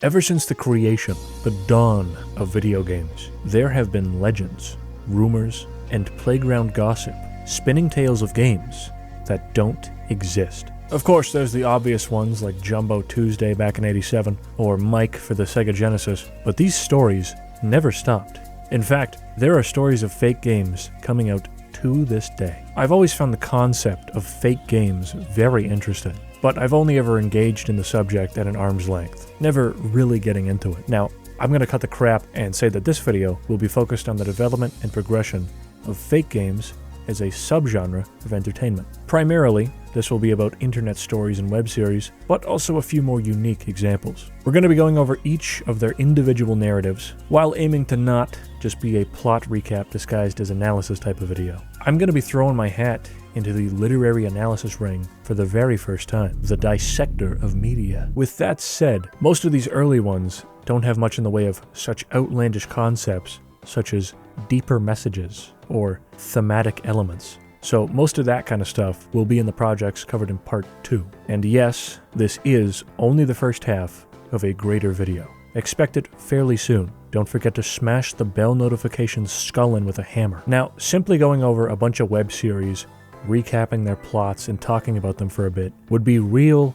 Ever since the creation, the dawn of video games, there have been legends, rumors, and playground gossip spinning tales of games that don't exist. Of course, there's the obvious ones like Jumbo Tuesday back in '87, or Mike for the Sega Genesis, but these stories never stopped. In fact, there are stories of fake games coming out to this day. I've always found the concept of fake games very interesting, but I've only ever engaged in the subject at an arm's length, never really getting into it. Now, I'm going to cut the crap and say that this video will be focused on the development and progression of fake games as a subgenre of entertainment. Primarily, this will be about internet stories and web series, but also a few more unique examples. We're going to be going over each of their individual narratives, while aiming to not just be a plot recap disguised as analysis type of video. I'm going to be throwing my hat into the literary analysis ring for the very first time, the dissector of media. With that said, most of these early ones don't have much in the way of such outlandish concepts such as deeper messages or thematic elements. So most of that kind of stuff will be in the projects covered in part 2. And yes, this is only the first half of a greater video. Expect it fairly soon. Don't forget to smash the bell notification skull in with a hammer. Now, simply going over a bunch of web series, recapping their plots and talking about them for a bit would be real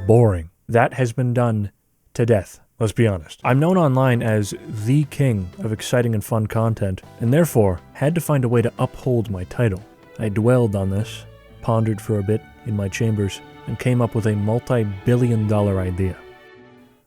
boring. That has been done to death. Let's be honest. I'm known online as the king of exciting and fun content, and therefore had to find a way to uphold my title. I dwelled on this, pondered for a bit in my chambers, and came up with a multi-billion-dollar idea.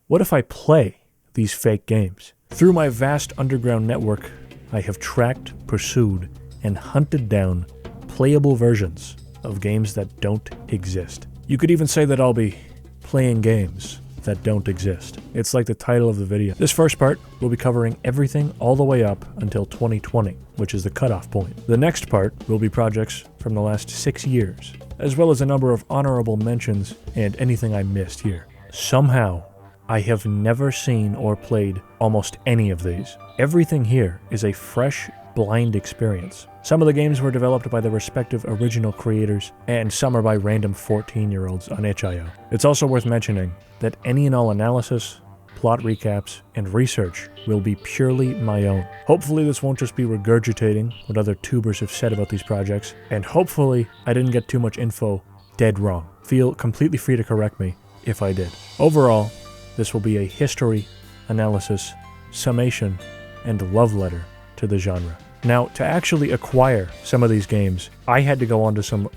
What if I play these fake games? Through my vast underground network, I have tracked, pursued, and hunted down playable versions of games that don't exist. You could even say that I'll be playing games that don't exist. It's like the title of the video. This first part will be covering everything all the way up until 2020, which is the cutoff point. The next part will be projects from the last 6 years, as well as a number of honorable mentions and anything I missed here. Somehow, I have never seen or played almost any of these. Everything here is a fresh, blind experience. Some of the games were developed by the respective original creators, and some are by random 14-year-olds on itch.io. It's also worth mentioning that any and all analysis, plot recaps, and research will be purely my own. Hopefully this won't just be regurgitating what other tubers have said about these projects, and hopefully I didn't get too much info dead wrong. Feel completely free to correct me if I did. Overall, this will be a history, analysis, summation, and love letter to the genre. Now, to actually acquire some of these games, I had to go onto some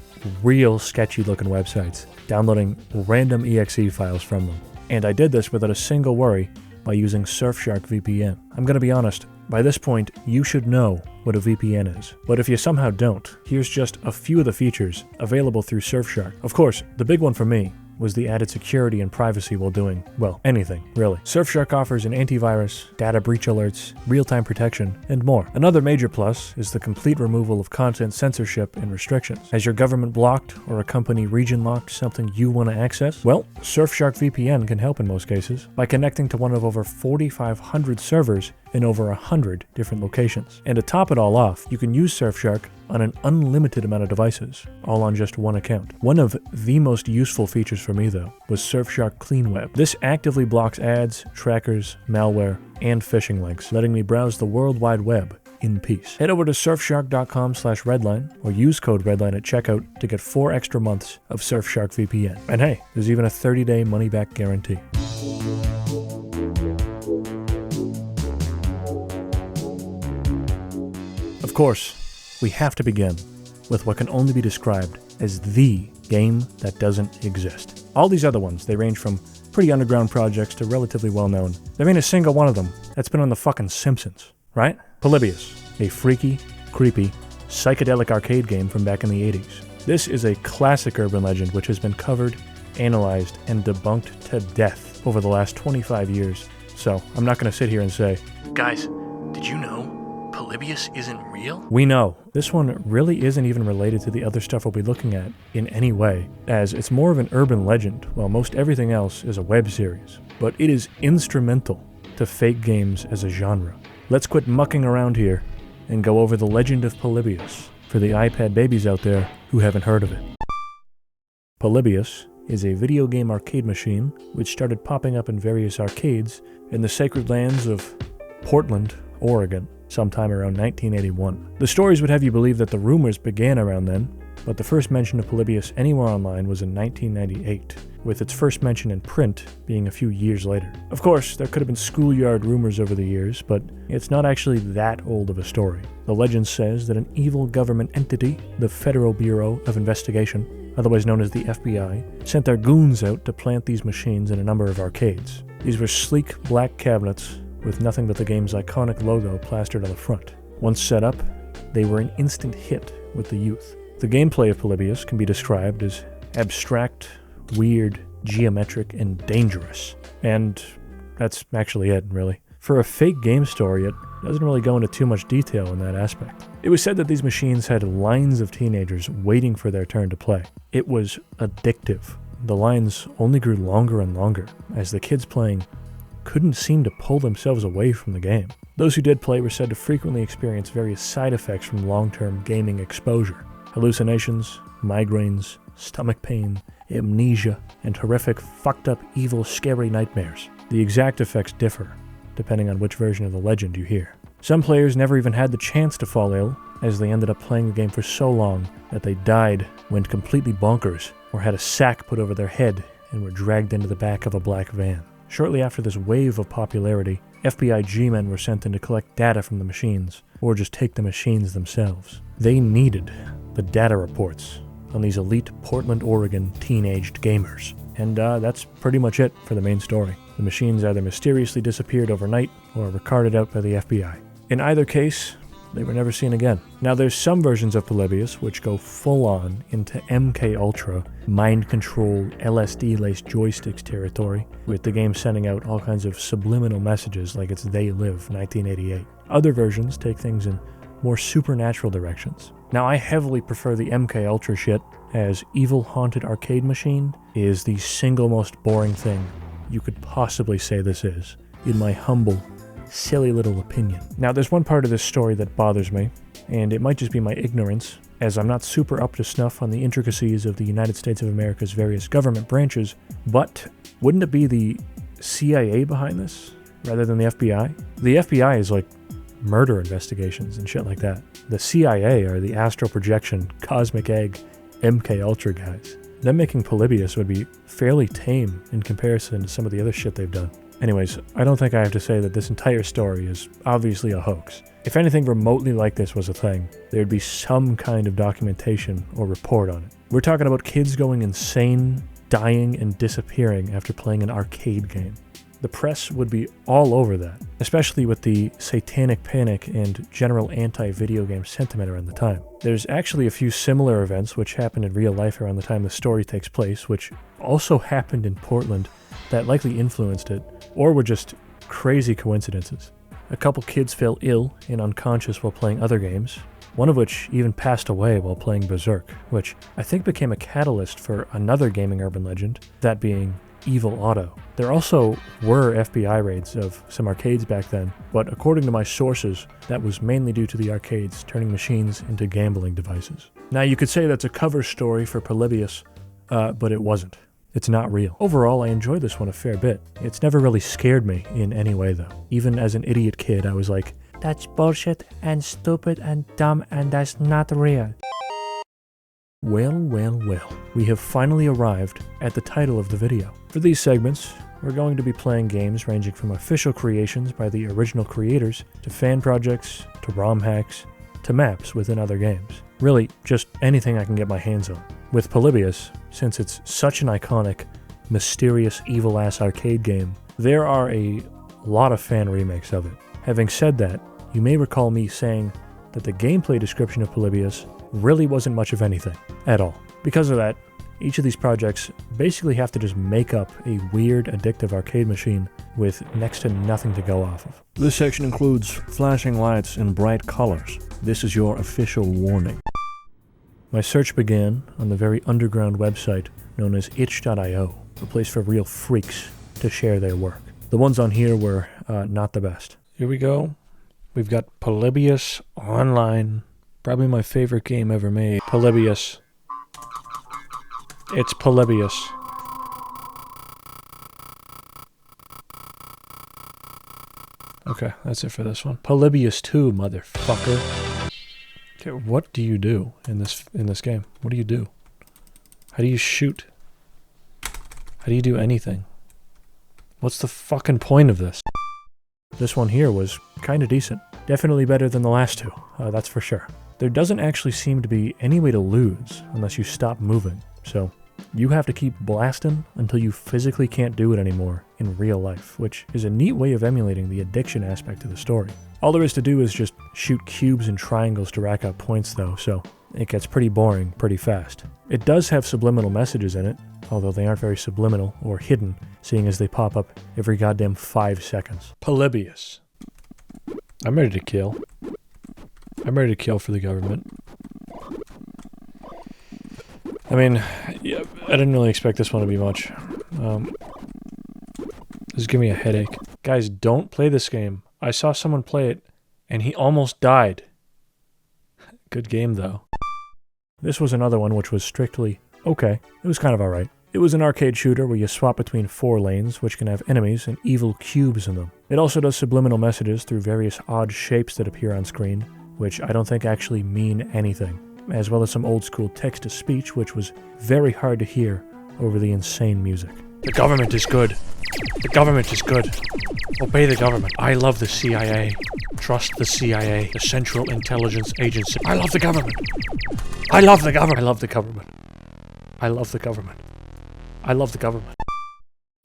real sketchy looking websites, downloading random exe files from them. And I did this without a single worry by using Surfshark VPN. I'm gonna be honest, by this point, you should know what a VPN is. But if you somehow don't, here's just a few of the features available through Surfshark. Of course, the big one for me was the added security and privacy while doing, well, anything, really. Surfshark offers an antivirus, data breach alerts, real-time protection, and more. Another major plus is the complete removal of content censorship and restrictions. Has your government blocked or a company region locked something you want to access? Well, Surfshark VPN can help in most cases by connecting to one of over 4,500 servers in over 100 different locations. And to top it all off, you can use Surfshark on an unlimited amount of devices, all on just one account. One of the most useful features for me, though, was Surfshark Clean Web. This actively blocks ads, trackers, malware, and phishing links, letting me browse the World Wide Web in peace. Head over to surfshark.com/redline or use code redline at checkout to get 4 extra months of Surfshark VPN. And hey, there's even a 30-day money-back guarantee. Of course, we have to begin with what can only be described as the game that doesn't exist. All these other ones, they range from pretty underground projects to relatively well-known. There ain't a single one of them that's been on the fucking Simpsons, right? Polybius, a freaky, creepy, psychedelic arcade game from back in the 80s. This is a classic urban legend which has been covered, analyzed, and debunked to death over the last 25 years. So I'm not going to sit here and say, guys, did you know Polybius isn't real? We know. This one really isn't even related to the other stuff we'll be looking at in any way, as it's more of an urban legend, while most everything else is a web series. But it is instrumental to fake games as a genre. Let's quit mucking around here and go over the legend of Polybius for the iPad babies out there who haven't heard of it. Polybius is a video game arcade machine which started popping up in various arcades in the sacred lands of Portland, Oregon, sometime around 1981. The stories would have you believe that the rumors began around then, but the first mention of Polybius anywhere online was in 1998, with its first mention in print being a few years later. Of course, there could have been schoolyard rumors over the years, but it's not actually that old of a story. The legend says that an evil government entity, the Federal Bureau of Investigation, otherwise known as the FBI, sent their goons out to plant these machines in a number of arcades. These were sleek black cabinets with nothing but the game's iconic logo plastered on the front. Once set up, they were an instant hit with the youth. The gameplay of Polybius can be described as abstract, weird, geometric, and dangerous. And that's actually it, really. For a fake game story, it doesn't really go into too much detail in that aspect. It was said that these machines had lines of teenagers waiting for their turn to play. It was addictive. The lines only grew longer and longer, as the kids playing couldn't seem to pull themselves away from the game. Those who did play were said to frequently experience various side effects from long-term gaming exposure. Hallucinations, migraines, stomach pain, amnesia, and horrific, fucked up, evil, scary nightmares. The exact effects differ, depending on which version of the legend you hear. Some players never even had the chance to fall ill, as they ended up playing the game for so long that they died, went completely bonkers, or had a sack put over their head and were dragged into the back of a black van. Shortly after this wave of popularity, FBI G-men were sent in to collect data from the machines, or just take the machines themselves. They needed the data reports on these elite Portland, Oregon teenaged gamers. And that's pretty much it for the main story. The machines either mysteriously disappeared overnight or were carted out by the FBI. In either case, they were never seen again. Now there's some versions of Polybius which go full on into MK Ultra, mind control, LSD-laced joysticks territory, with the game sending out all kinds of subliminal messages like it's They Live 1988. Other versions take things in more supernatural directions. Now I heavily prefer the MK Ultra shit, as Evil Haunted Arcade Machine is the single most boring thing you could possibly say this is, in my humble, silly little opinion. Now there's one part of this story that bothers me, and it might just be my ignorance, as I'm not super up to snuff on the intricacies of the United States of America's various government branches, but wouldn't it be the CIA behind this, rather than the FBI? The FBI is like murder investigations and shit like that. The CIA are the astral projection, cosmic egg, MK Ultra guys. Them making Polybius would be fairly tame in comparison to some of the other shit they've done. Anyways, I don't think I have to say that this entire story is obviously a hoax. If anything remotely like this was a thing, there'd be some kind of documentation or report on it. We're talking about kids going insane, dying, and disappearing after playing an arcade game. The press would be all over that, especially with the satanic panic and general anti-video game sentiment around the time. There's actually a few similar events which happened in real life around the time the story takes place, which also happened in Portland, that likely influenced it, or were just crazy coincidences. A couple kids fell ill and unconscious while playing other games, one of which even passed away while playing Berserk, which I think became a catalyst for another gaming urban legend, that being Evil Auto. There also were FBI raids of some arcades back then, but according to my sources, that was mainly due to the arcades turning machines into gambling devices. Now you could say that's a cover story for Polybius, but it wasn't. It's not real. Overall, I enjoyed this one a fair bit. It's never really scared me in any way though. Even as an idiot kid, I was like, that's bullshit and stupid and dumb and that's not real. Well, we have finally arrived at the title of the video. For these segments, we're going to be playing games ranging from official creations by the original creators, to fan projects, to ROM hacks, to maps within other games. Really, just anything I can get my hands on. With Polybius, since it's such an iconic, mysterious, evil-ass arcade game, there are a lot of fan remakes of it. Having said that, you may recall me saying that the gameplay description of Polybius really wasn't much of anything at all. Because of that, each of these projects basically have to just make up a weird, addictive arcade machine with next to nothing to go off of. This section includes flashing lights and bright colors. This is your official warning. My search began on the very underground website known as itch.io, a place for real freaks to share their work. The ones on here were not the best. Here we go. We've got Polybius Online. Probably my favorite game ever made. Polybius. It's Polybius. Okay, that's it for this one. Polybius 2, motherfucker. Okay, what do you do in this game? What do you do? How do you shoot? How do you do anything? What's the fucking point of this? This one here was kinda decent. Definitely better than the last two, that's for sure. There doesn't actually seem to be any way to lose unless you stop moving, so you have to keep blasting until you physically can't do it anymore in real life, which is a neat way of emulating the addiction aspect of the story. All there is to do is just shoot cubes and triangles to rack up points though, so it gets pretty boring pretty fast. It does have subliminal messages in it, although they aren't very subliminal or hidden, seeing as they pop up every goddamn 5 seconds. Polybius. I'm ready to kill. I'm ready to kill for the government. I mean, yeah, I didn't really expect this one to be much. This is giving me a headache. Guys, don't play this game. I saw someone play it, and he almost died. Good game, though. This was another one which was strictly okay. It was kind of alright. It was an arcade shooter where you swap between 4 lanes, which can have enemies and evil cubes in them. It also does subliminal messages through various odd shapes that appear on screen, which I don't think actually mean anything, as well as some old school text-to-speech, which was very hard to hear over the insane music. The government is good. The government is good. Obey the government. I love the CIA. Trust the CIA, the Central Intelligence Agency. I love the government. I love the government. I love the government. I love the government. I love the government.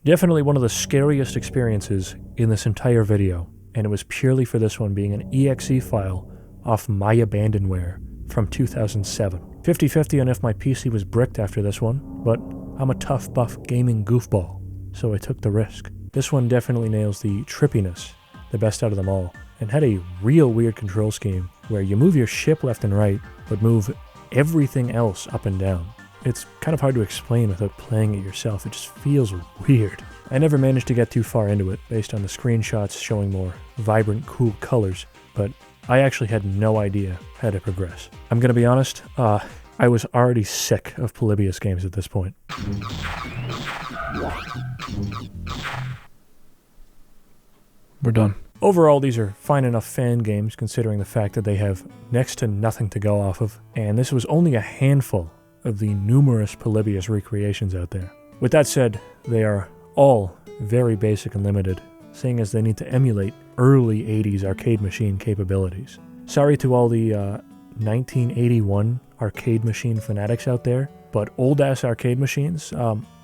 Definitely one of the scariest experiences in this entire video, and it was purely for this one being an exe file off My Abandonware from 2007. 50-50 on if my PC was bricked after this one, but I'm a tough buff gaming goofball, so I took the risk. This one definitely nails the trippiness, the best out of them all, and had a real weird control scheme where you move your ship left and right, but move everything else up and down. It's kind of hard to explain without playing it yourself, it just feels weird. I never managed to get too far into it based on the screenshots showing more vibrant, cool colors, but I actually had no idea how to progress. I'm gonna be honest, I was already sick of Polybius games at this point. We're done. Overall, these are fine enough fan games considering the fact that they have next to nothing to go off of, and this was only a handful of the numerous Polybius recreations out there. With that said, they are all very basic and limited, seeing as they need to emulate early 80s arcade machine capabilities. Sorry to all the 1981 arcade machine fanatics out there, but old-ass arcade machines,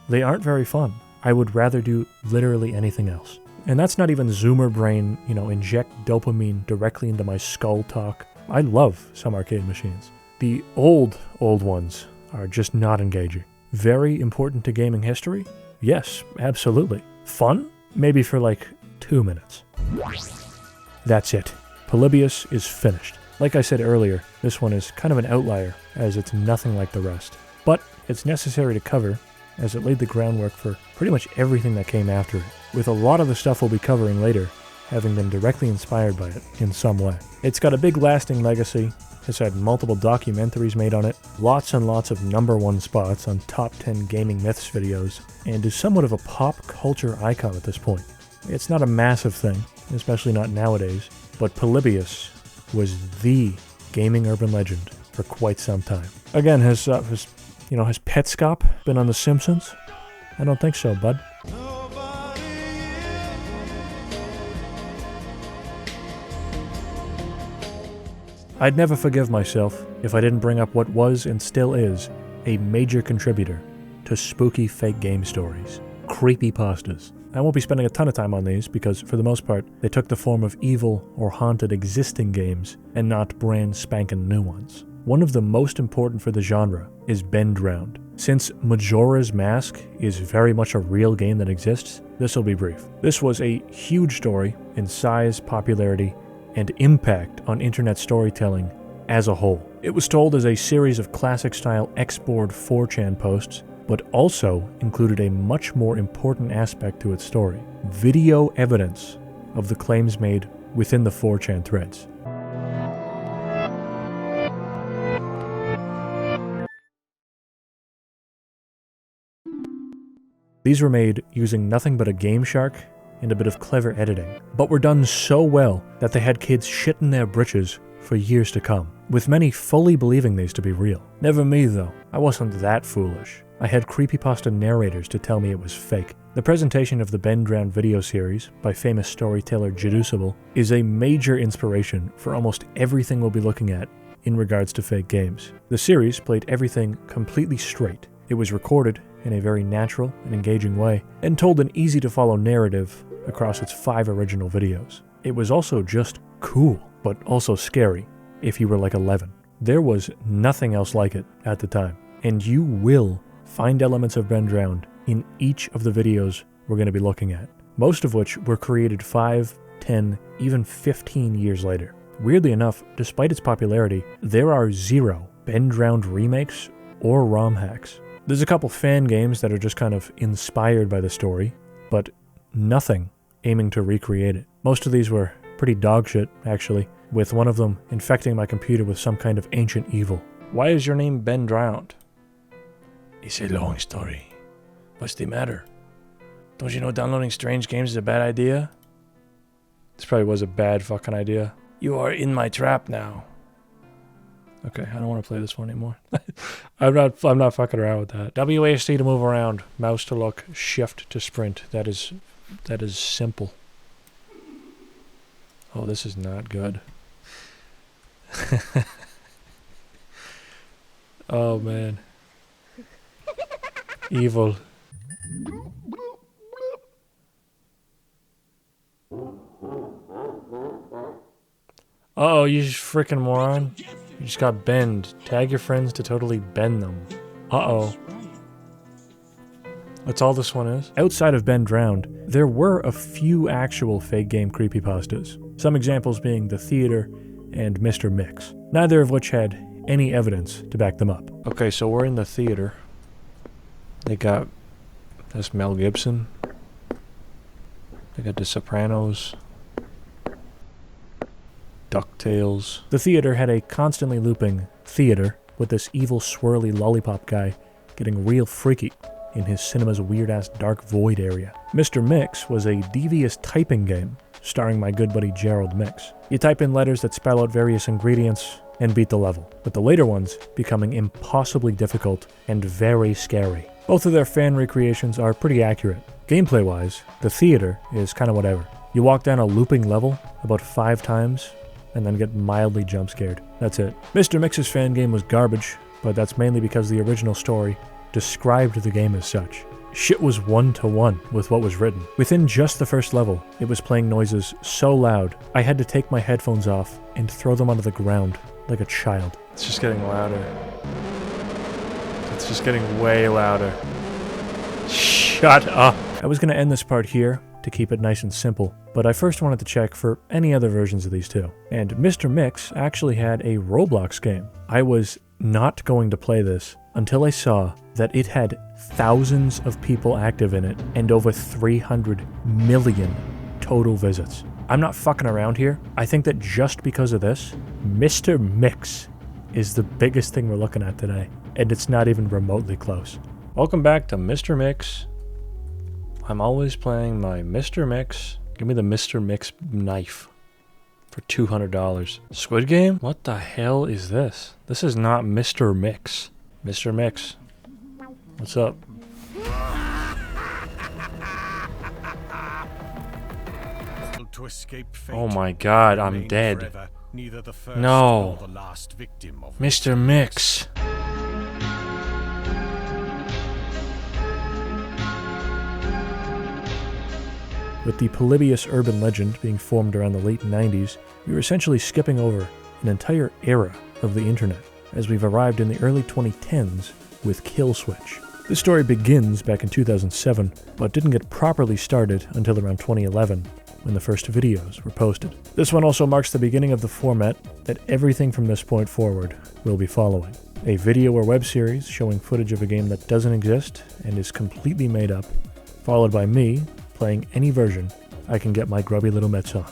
they aren't very fun. I would rather do literally anything else. And that's not even Zoomer brain, inject dopamine directly into my skull talk. I love some arcade machines. The old ones are just not engaging. Very important to gaming history? Yes, absolutely. Fun? Maybe for like 2 minutes. That's it. Polybius is finished. Like I said earlier, this one is kind of an outlier, as it's nothing like the rest. But it's necessary to cover, as it laid the groundwork for pretty much everything that came after it, with a lot of the stuff we'll be covering later having been directly inspired by it in some way. It's got a big lasting legacy, it's had multiple documentaries made on it, lots and lots of #1 spots on top 10 gaming myths videos, and is somewhat of a pop culture icon at this point. It's not a massive thing, especially not nowadays, but Polybius was the gaming urban legend for quite some time. Again, has Petscop been on The Simpsons? I don't think so, bud. I'd never forgive myself if I didn't bring up what was and still is a major contributor to spooky fake game stories. Creepypastas. I won't be spending a ton of time on these because, for the most part, they took the form of evil or haunted existing games and not brand spanking new ones. One of the most important for the genre is Bend Round. Since Majora's Mask is very much a real game that exists, this will be brief. This was a huge story in size, popularity, and impact on internet storytelling as a whole. It was told as a series of classic-style X-board 4chan posts, but also included a much more important aspect to its story: video evidence of the claims made within the 4chan threads. These were made using nothing but a Game Shark and a bit of clever editing, but were done so well that they had kids shitting their britches for years to come, with many fully believing these to be real. Never me though, I wasn't that foolish. I had creepypasta narrators to tell me it was fake. The presentation of the Ben Drowned video series by famous storyteller Jeducible is a major inspiration for almost everything we'll be looking at in regards to fake games. The series played everything completely straight. It was recorded in a very natural and engaging way, and told an easy-to-follow narrative across its 5 original videos. It was also just cool, but also scary, if you were like 11. There was nothing else like it at the time, and you will find elements of Ben Drowned in each of the videos we're going to be looking at, most of which were created 5, 10, even 15 years later. Weirdly enough, despite its popularity, there are 0 Ben Drowned remakes or ROM hacks. There's a couple fan games that are just kind of inspired by the story, but nothing aiming to recreate it. Most of these were pretty dogshit, actually, with one of them infecting my computer with some kind of ancient evil. Why is your name Ben Drowned? It's a long story. What's the matter? Don't you know downloading strange games is a bad idea? This probably was a bad fucking idea. You are in my trap now. Okay, I don't want to play this one anymore. I'm not fucking around with that. WASD to move around, mouse to look, shift to sprint. That is simple. Oh, this is not good. Oh man. Evil. Uh-oh, you freaking moron. You just got bend. Tag your friends to totally bend them. Uh-oh. That's all this one is? Outside of Ben Drowned, there were a few actual fake game creepypastas. Some examples being The Theater and Mr. Mix. Neither of which had any evidence to back them up. Okay, so we're in The Theater. They got this Mel Gibson. They got The Sopranos. DuckTales. The Theater had a constantly looping theater with this evil swirly lollipop guy getting real freaky in his cinema's weird-ass dark void area. Mr. Mix was a devious typing game starring my good buddy Gerald Mix. You type in letters that spell out various ingredients and beat the level, with the later ones becoming impossibly difficult and very scary. Both of their fan recreations are pretty accurate. Gameplay-wise, The Theater is kinda whatever. You walk down a looping level about 5 times, and then get mildly jump scared. That's it. Mr. Mix's fan game was garbage, but that's mainly because the original story described the game as such. Shit was 1-to-1 with what was written. Within just the first level, it was playing noises so loud, I had to take my headphones off and throw them onto the ground like a child. It's just getting louder. It's just getting way louder. Shut up! I was gonna end this part here to keep it nice and simple, but I first wanted to check for any other versions of these two. And Mr. Mix actually had a Roblox game. I was not going to play this until I saw that it had thousands of people active in it and over 300 million total visits. I'm not fucking around here. I think that just because of this, Mr. Mix is the biggest thing we're looking at today, and it's not even remotely close. Welcome back to Mr. Mix. I'm always playing my Mr. Mix. Give me the Mr. Mix knife for $200. Squid Game? What the hell is this? This is not Mr. Mix. Mr. Mix. What's up? Oh my god, I'm dead. No. Mr. Mix. With the Polybius urban legend being formed around the late 90s, we were essentially skipping over an entire era of the internet, as we've arrived in the early 2010s with Killswitch. This story begins back in 2007, but didn't get properly started until around 2011, when the first videos were posted. This one also marks the beginning of the format that everything from this point forward will be following. A video or web series showing footage of a game that doesn't exist and is completely made up, followed by me playing any version I can get my grubby little mitts on.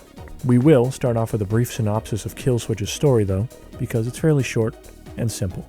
We will start off with a brief synopsis of Killswitch's story though, because it's fairly short and simple.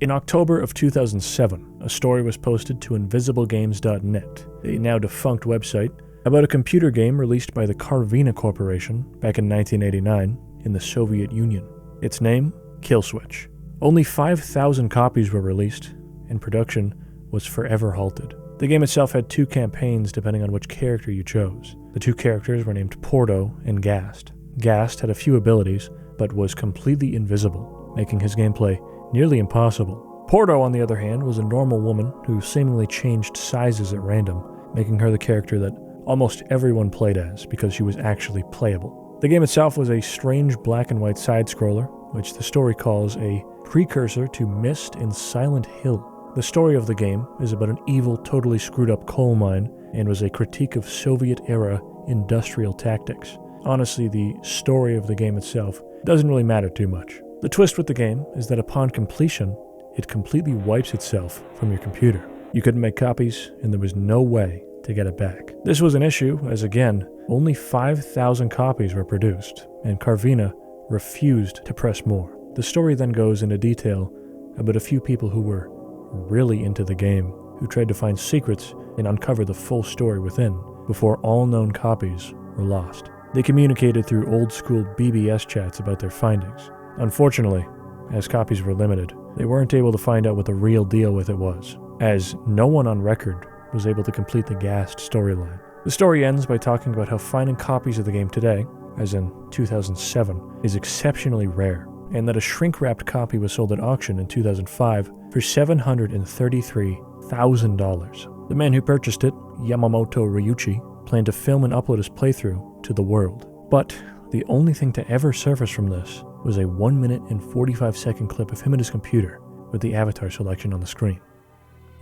In October of 2007, a story was posted to invisiblegames.net, a now defunct website, about a computer game released by the Carvina Corporation back in 1989 in the Soviet Union. Its name, Killswitch. Only 5,000 copies were released, and production was forever halted. The game itself had 2 campaigns depending on which character you chose. The 2 characters were named Porto and Gast. Gast had a few abilities, but was completely invisible, making his gameplay nearly impossible. Porto, on the other hand, was a normal woman who seemingly changed sizes at random, making her the character that almost everyone played as because she was actually playable. The game itself was a strange black and white side-scroller, which the story calls a precursor to Myst and Silent Hill. The story of the game is about an evil, totally screwed up coal mine and was a critique of Soviet-era industrial tactics. Honestly, the story of the game itself doesn't really matter too much. The twist with the game is that upon completion, it completely wipes itself from your computer. You couldn't make copies, and there was no way to get it back. This was an issue, as again, only 5,000 copies were produced, and Carvina refused to press more. The story then goes into detail about a few people who were really into the game, who tried to find secrets and uncover the full story within before all known copies were lost. They communicated through old-school BBS chats about their findings. Unfortunately, as copies were limited, they weren't able to find out what the real deal with it was, as no one on record was able to complete the Gast storyline. The story ends by talking about how finding copies of the game today, as in 2007, is exceptionally rare, and that a shrink-wrapped copy was sold at auction in 2005 for $733,000. The man who purchased it, Yamamoto Ryuichi, planned to film and upload his playthrough to the world. But the only thing to ever surface from this was a 1 minute and 45-second clip of him at his computer with the avatar selection on the screen.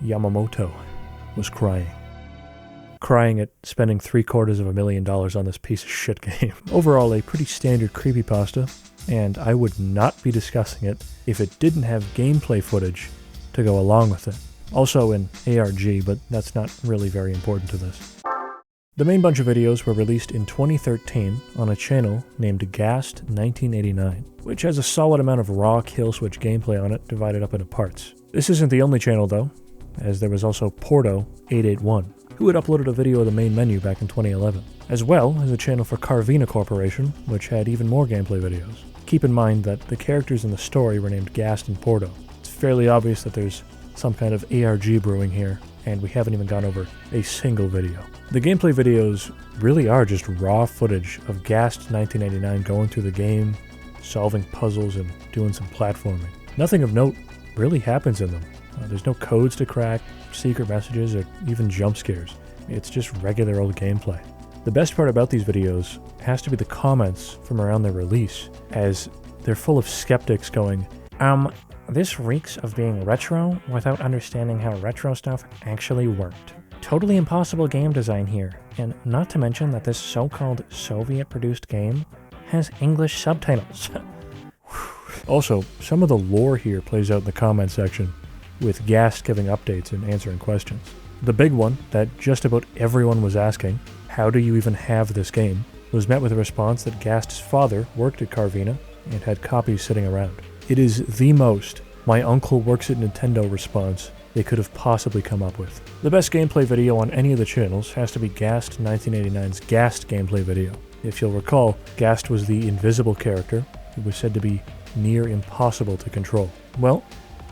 Yamamoto was crying. Crying at spending $750,000 on this piece of shit game. Overall, a pretty standard creepypasta, and I would not be discussing it if it didn't have gameplay footage to go along with it. Also in ARG, but that's not really very important to this. The main bunch of videos were released in 2013 on a channel named Gast 1989, which has a solid amount of raw Killswitch gameplay on it divided up into parts. This isn't the only channel though, as there was also Porto 881, who had uploaded a video of the main menu back in 2011, as well as a channel for Carvina Corporation, which had even more gameplay videos. Keep in mind that the characters in the story were named Gast and Porto. It's fairly obvious that there's some kind of ARG brewing here, and we haven't even gone over a single video. The gameplay videos really are just raw footage of Gast 1989 going through the game, solving puzzles, and doing some platforming. Nothing of note really happens in them. There's no codes to crack, secret messages, or even jump scares. It's just regular old gameplay. The best part about these videos has to be the comments from around their release, as they're full of skeptics going, this reeks of being retro without understanding how retro stuff actually worked. Totally impossible game design here, and not to mention that this so-called Soviet-produced game has English subtitles. Also, some of the lore here plays out in the comment section, with Gast giving updates and answering questions. The big one that just about everyone was asking, how do you even have this game, was met with a response that Gast's father worked at Carvina and had copies sitting around. It is the most "my uncle works at Nintendo" response they could have possibly come up with. The best gameplay video on any of the channels has to be Gast 1989's Gast gameplay video. If you'll recall, Gast was the invisible character who was said to be near impossible to control. Well,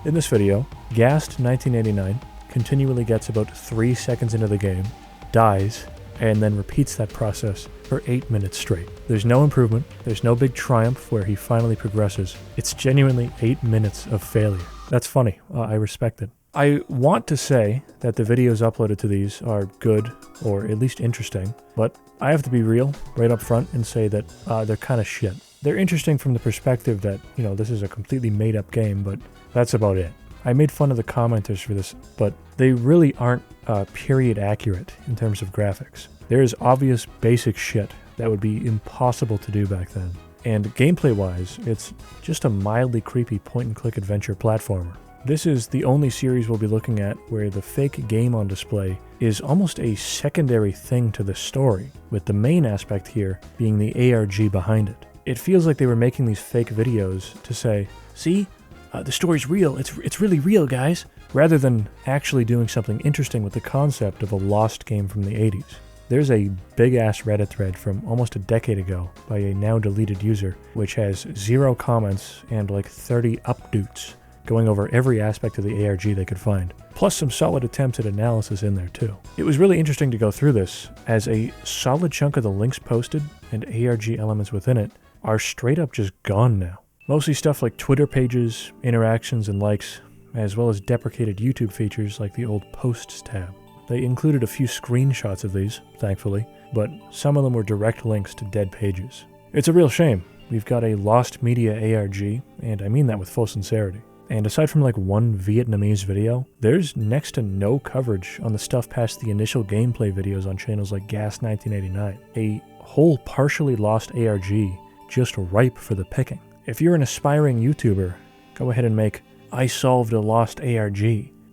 in this video, Gast 1989 continually gets about 3 seconds into the game, dies, and then repeats that process for 8 minutes straight. There's no improvement, there's no big triumph where he finally progresses. It's genuinely 8 minutes of failure. That's funny, I respect it. I want to say that the videos uploaded to these are good, or at least interesting, but I have to be real right up front and say that they're kind of shit. They're interesting from the perspective that, this is a completely made-up game, but that's about it. I made fun of the commenters for this, but they really aren't period accurate in terms of graphics. There is obvious basic shit that would be impossible to do back then. And gameplay-wise, it's just a mildly creepy point-and-click adventure platformer. This is the only series we'll be looking at where the fake game on display is almost a secondary thing to the story, with the main aspect here being the ARG behind it. It feels like they were making these fake videos to say, see, the story's real, it's really real, guys, rather than actually doing something interesting with the concept of a lost game from the 80s. There's a big-ass Reddit thread from almost a decade ago by a now-deleted user, which has 0 comments and like 30 updates going over every aspect of the ARG they could find, plus some solid attempts at analysis in there too. It was really interesting to go through this, as a solid chunk of the links posted and ARG elements within it are straight up just gone now. Mostly stuff like Twitter pages, interactions, and likes, as well as deprecated YouTube features like the old Posts tab. They included a few screenshots of these, thankfully, but some of them were direct links to dead pages. It's a real shame. We've got a lost media ARG, and I mean that with full sincerity. And aside from like one Vietnamese video, there's next to no coverage on the stuff past the initial gameplay videos on channels like Gas 1989. A whole partially lost ARG just ripe for the picking. If you're an aspiring YouTuber, go ahead and make "I solved a lost ARG"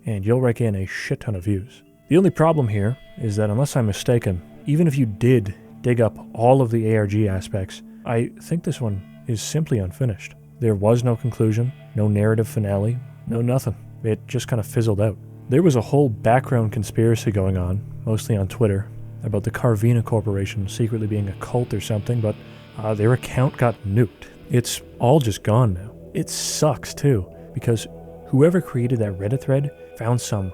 and you'll rake in a shit ton of views. The only problem here is that, unless I'm mistaken, even if you did dig up all of the ARG aspects, I think this one is simply unfinished. There was no conclusion, no narrative finale, no nothing. It just kind of fizzled out. There was a whole background conspiracy going on, mostly on Twitter, about the Carvina Corporation secretly being a cult or something, but their account got nuked. It's all just gone now. It sucks too, because whoever created that Reddit thread found some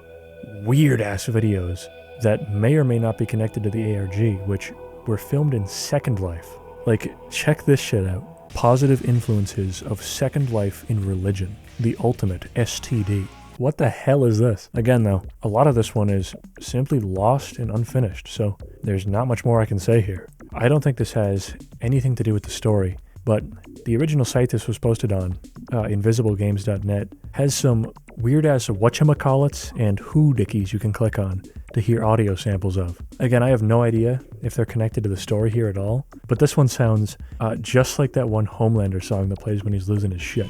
weird-ass videos that may or may not be connected to the ARG, which were filmed in Second Life. Like, check this shit out. Positive influences of Second Life in religion. The ultimate STD. What the hell is this? Again though, a lot of this one is simply lost and unfinished, so there's not much more I can say here. I don't think this has anything to do with the story, but the original site this was posted on, invisiblegames.net, has some weird-ass whatchamacallits and whodickies you can click on to hear audio samples of. Again, I have no idea if they're connected to the story here at all, but this one sounds just like that one Homelander song that plays when he's losing his shit.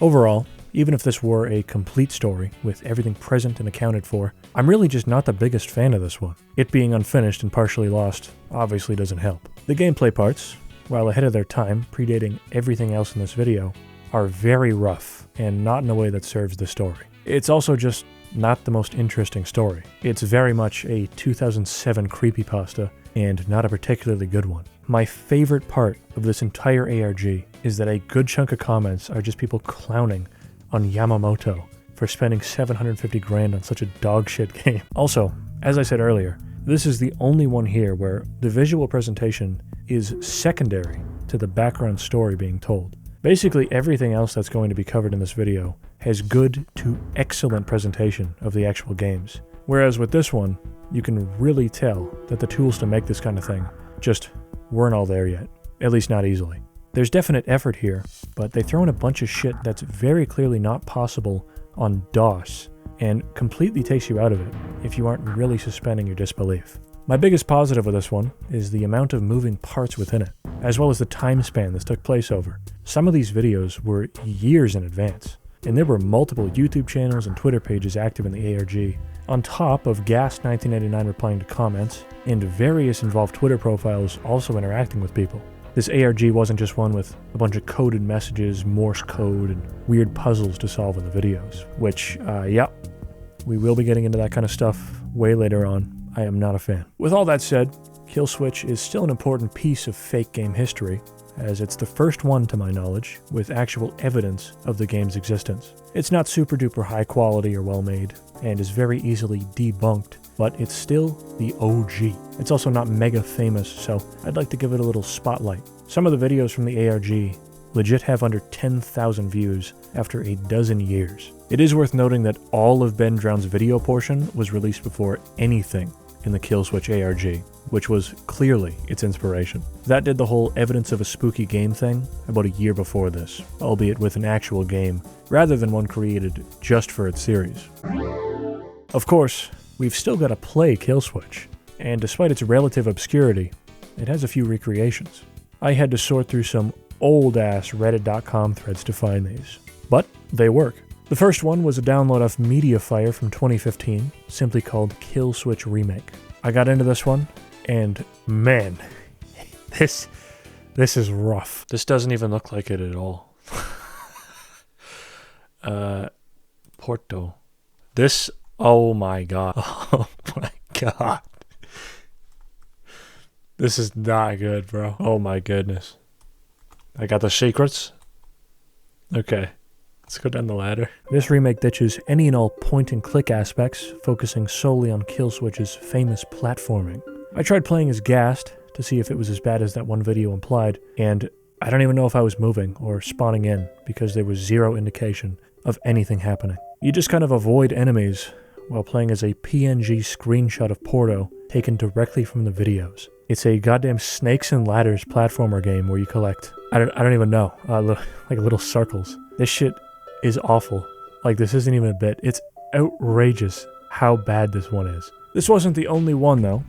Overall, even if this were a complete story, with everything present and accounted for, I'm really just not the biggest fan of this one. It being unfinished and partially lost obviously doesn't help. The gameplay parts, while ahead of their time, predating everything else in this video, are very rough, and not in a way that serves the story. It's also just not the most interesting story. It's very much a 2007 creepypasta, and not a particularly good one. My favorite part of this entire ARG is that a good chunk of comments are just people clowning on Yamamoto for spending $750 on such a dogshit game. Also, as I said earlier, this is the only one here where the visual presentation is secondary to the background story being told. Basically everything else that's going to be covered in this video has good to excellent presentation of the actual games. Whereas with this one, you can really tell that the tools to make this kind of thing just weren't all there yet, at least not easily. There's definite effort here, but they throw in a bunch of shit that's very clearly not possible on DOS, and completely takes you out of it if you aren't really suspending your disbelief. My biggest positive of this one is the amount of moving parts within it, as well as the time span this took place over. Some of these videos were years in advance, and there were multiple YouTube channels and Twitter pages active in the ARG, on top of Gas 1989 replying to comments, and various involved Twitter profiles also interacting with people. This ARG wasn't just one with a bunch of coded messages, Morse code, and weird puzzles to solve in the videos, which, yeah, we will be getting into that kind of stuff way later on. I am not a fan. With all that said, Killswitch is still an important piece of fake game history, as it's the first one, to my knowledge, with actual evidence of the game's existence. It's not super duper high quality or well made, and is very easily debunked, but it's still the OG. It's also not mega famous, so I'd like to give it a little spotlight. Some of the videos from the ARG legit have under 10,000 views after a dozen years. It is worth noting that all of Ben Drown's video portion was released before anything in the Killswitch ARG, which was clearly its inspiration. That did the whole evidence of a spooky game thing about a year before this, albeit with an actual game, rather than one created just for its series. Of course, we've still got to play Killswitch, and despite its relative obscurity, it has a few recreations. I had to sort through some old-ass reddit.com threads to find these, but they work. The first one was a download off Mediafire from 2015, simply called Killswitch Remake. I got into this one, and man, this is rough. This doesn't even look like it at all. Porto. This, oh my god. Oh my god. This is not good, bro. Oh my goodness. I got the secrets. Okay, let's go down the ladder. This remake ditches any and all point-and-click aspects, focusing solely on Killswitch's famous platforming. I tried playing as Ghast to see if it was as bad as that one video implied, and I don't even know if I was moving or spawning in because there was zero indication of anything happening. You just kind of avoid enemies while playing as a PNG screenshot of Porto taken directly from the videos. It's a goddamn snakes and ladders platformer game where you collect, I don't even know, like little circles. This shit is awful. Like, this isn't even a bit. It's outrageous how bad this one is. This wasn't the only one though,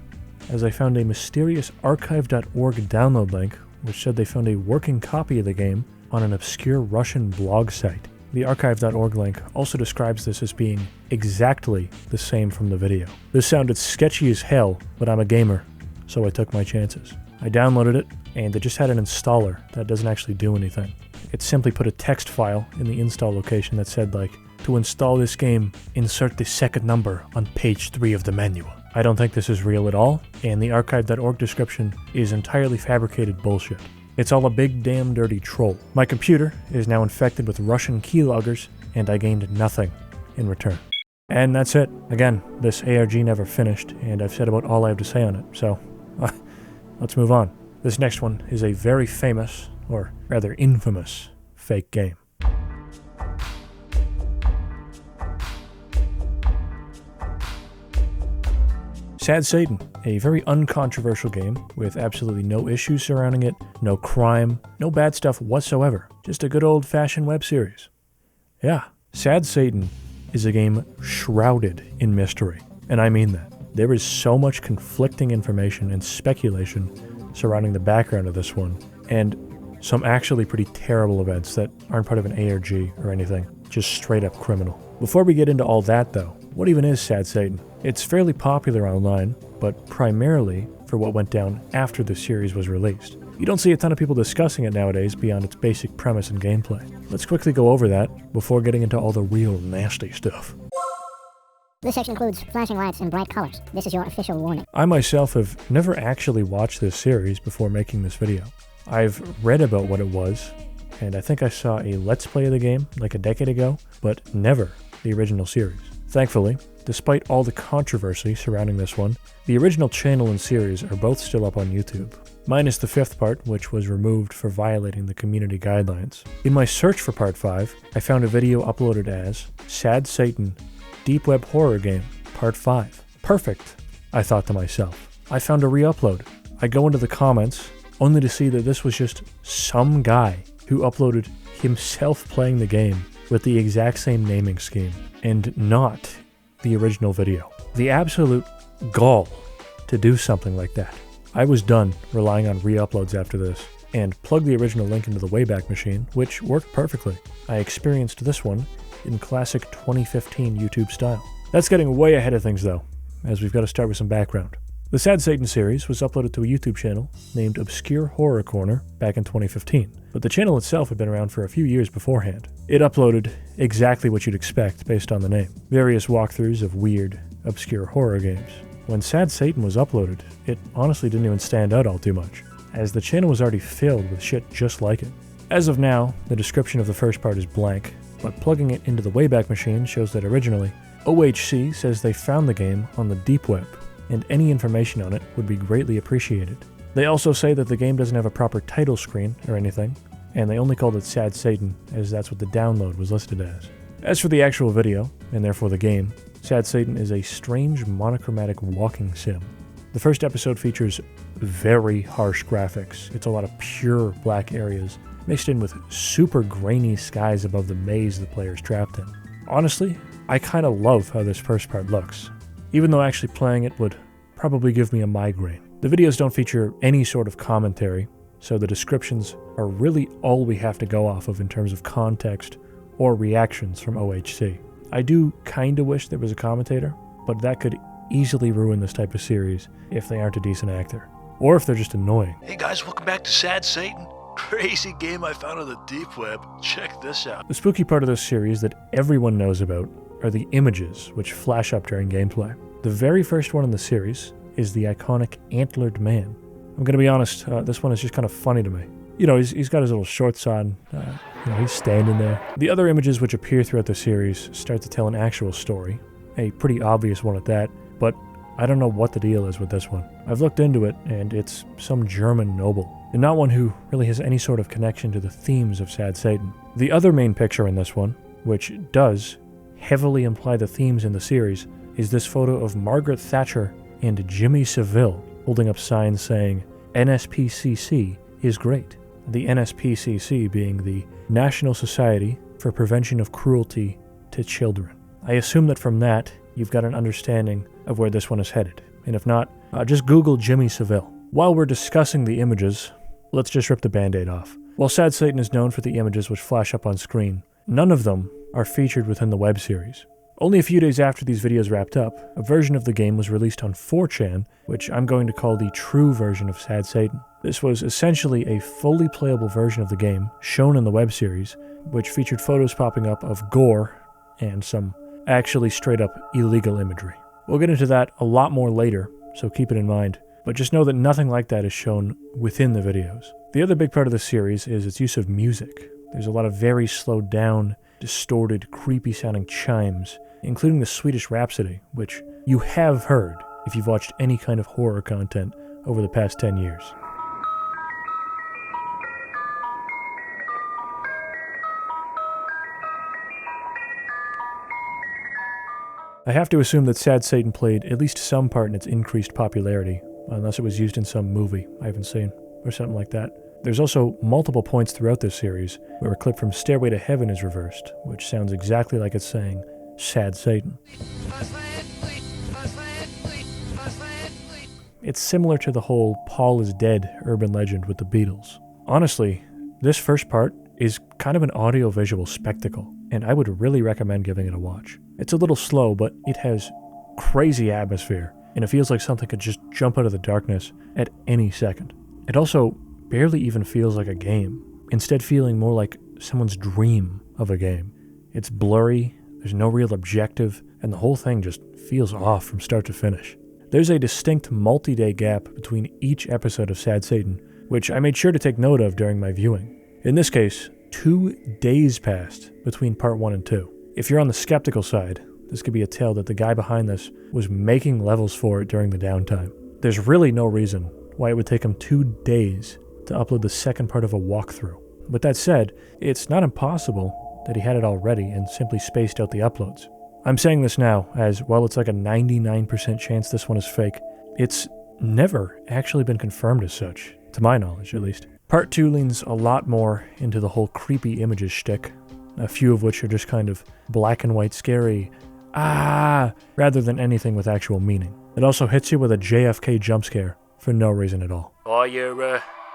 as I found a mysterious archive.org download link which said they found a working copy of the game on an obscure Russian blog site. The archive.org link also describes this as being exactly the same from the video. This sounded sketchy as hell, but I'm a gamer, so I took my chances. I downloaded it, and it just had an installer that doesn't actually do anything. It simply put a text file in the install location that said, like, to install this game, insert the second number on page 3 of the manual. I don't think this is real at all, and the archive.org description is entirely fabricated bullshit. It's all a big damn dirty troll. My computer is now infected with Russian keyloggers, and I gained nothing in return. And that's it. Again, this ARG never finished, and I've said about all I have to say on it, so let's move on. This next one is a very famous, or rather infamous, fake game. Sad Satan, a very uncontroversial game with absolutely no issues surrounding it, no crime, no bad stuff whatsoever, just a good old-fashioned web series. Yeah, Sad Satan is a game shrouded in mystery, and I mean that. There is so much conflicting information and speculation surrounding the background of this one, and some actually pretty terrible events that aren't part of an ARG or anything, just straight up criminal. Before we get into all that though, what even is Sad Satan? It's fairly popular online, but primarily for what went down after the series was released. You don't see a ton of people discussing it nowadays beyond its basic premise and gameplay. Let's quickly go over that before getting into all the real nasty stuff. This section includes flashing lights and bright colors. This is your official warning. I myself have never actually watched this series before making this video. I've read about what it was, and I think I saw a Let's Play of the game like a decade ago, but never the original series. Thankfully, despite all the controversy surrounding this one, the original channel and series are both still up on YouTube, minus the 5th part, which was removed for violating the community guidelines. In my search for part 5, I found a video uploaded as Sad Satan Deep Web Horror Game, Part 5. Perfect, I thought to myself. I found a re-upload. I go into the comments, only to see that this was just some guy who uploaded himself playing the game with the exact same naming scheme, and not the original video. The absolute gall to do something like that. I was done relying on re-uploads after this, and plugged the original link into the Wayback Machine, which worked perfectly. I experienced this one in classic 2015 YouTube style. That's getting way ahead of things though, as we've got to start with some background. The Sad Satan series was uploaded to a YouTube channel named Obscure Horror Corner back in 2015, but the channel itself had been around for a few years beforehand. It uploaded exactly what you'd expect based on the name, various walkthroughs of weird, obscure horror games. When Sad Satan was uploaded, it honestly didn't even stand out all too much, as the channel was already filled with shit just like it. As of now, the description of the first part is blank, but plugging it into the Wayback Machine shows that originally, OHC says they found the game on the deep web, and any information on it would be greatly appreciated. They also say that the game doesn't have a proper title screen or anything, and they only called it Sad Satan as that's what the download was listed as. As for the actual video, and therefore the game, Sad Satan is a strange monochromatic walking sim. The first episode features very harsh graphics. It's a lot of pure black areas, mixed in with super grainy skies above the maze the player's trapped in. Honestly, I kinda love how this first part looks, even though actually playing it would probably give me a migraine. The videos don't feature any sort of commentary, so the descriptions are really all we have to go off of in terms of context or reactions from OHC. I do kinda wish there was a commentator, but that could easily ruin this type of series if they aren't a decent actor, or if they're just annoying. Hey guys, welcome back to Sad Satan. Crazy game I found on the deep web. Check this out. The spooky part of this series that everyone knows about are the images which flash up during gameplay. The very first one in the series is the iconic antlered man. I'm gonna be honest, this one is just kind of funny to me. You know, he's got his little shorts on, he's standing there. The other images which appear throughout the series start to tell an actual story, a pretty obvious one at that, but I don't know what the deal is with this one. I've looked into it, and it's some German noble, and not one who really has any sort of connection to the themes of Sad Satan. The other main picture in this one, which does heavily imply the themes in the series, is this photo of Margaret Thatcher and Jimmy Savile holding up signs saying, NSPCC is great. The NSPCC being the National Society for Prevention of Cruelty to Children. I assume that from that, you've got an understanding of where this one is headed. And if not, just Google Jimmy Savile. While we're discussing the images, let's just rip the band-aid off. While Sad Satan is known for the images which flash up on screen, none of them are featured within the web series. Only a few days after these videos wrapped up, a version of the game was released on 4chan, which I'm going to call the true version of Sad Satan. This was essentially a fully playable version of the game, shown in the web series, which featured photos popping up of gore and some actually straight-up illegal imagery. We'll get into that a lot more later, so keep it in mind, but just know that nothing like that is shown within the videos. The other big part of the series is its use of music. There's a lot of very slowed down, distorted, creepy-sounding chimes, including the Swedish Rhapsody, which you have heard if you've watched any kind of horror content over the past 10 years. I have to assume that Sad Satan played at least some part in its increased popularity, unless it was used in some movie I haven't seen, or something like that. There's also multiple points throughout this series where a clip from Stairway to Heaven is reversed, which sounds exactly like it's saying, Sad Satan. It's similar to the whole Paul is dead urban legend with the Beatles. Honestly, this first part is kind of an audio-visual spectacle, and I would really recommend giving it a watch. It's a little slow, but it has crazy atmosphere, and it feels like something could just jump out of the darkness at any second. It also barely even feels like a game, instead feeling more like someone's dream of a game. It's blurry, there's no real objective, and the whole thing just feels off from start to finish. There's a distinct multi-day gap between each episode of Sad Satan, which I made sure to take note of during my viewing. In this case, 2 days passed between part 1 and 2. If you're on the skeptical side, this could be a tell that the guy behind this was making levels for it during the downtime. There's really no reason why it would take him 2 days to upload the second part of a walkthrough. With that said, it's not impossible that he had it already and simply spaced out the uploads. I'm saying this now, as while it's like a 99% chance this one is fake, it's never actually been confirmed as such, to my knowledge at least. Part 2 leans a lot more into the whole creepy images shtick, a few of which are just kind of black and white scary, rather than anything with actual meaning. It also hits you with a JFK jump scare for no reason at all. Oh, you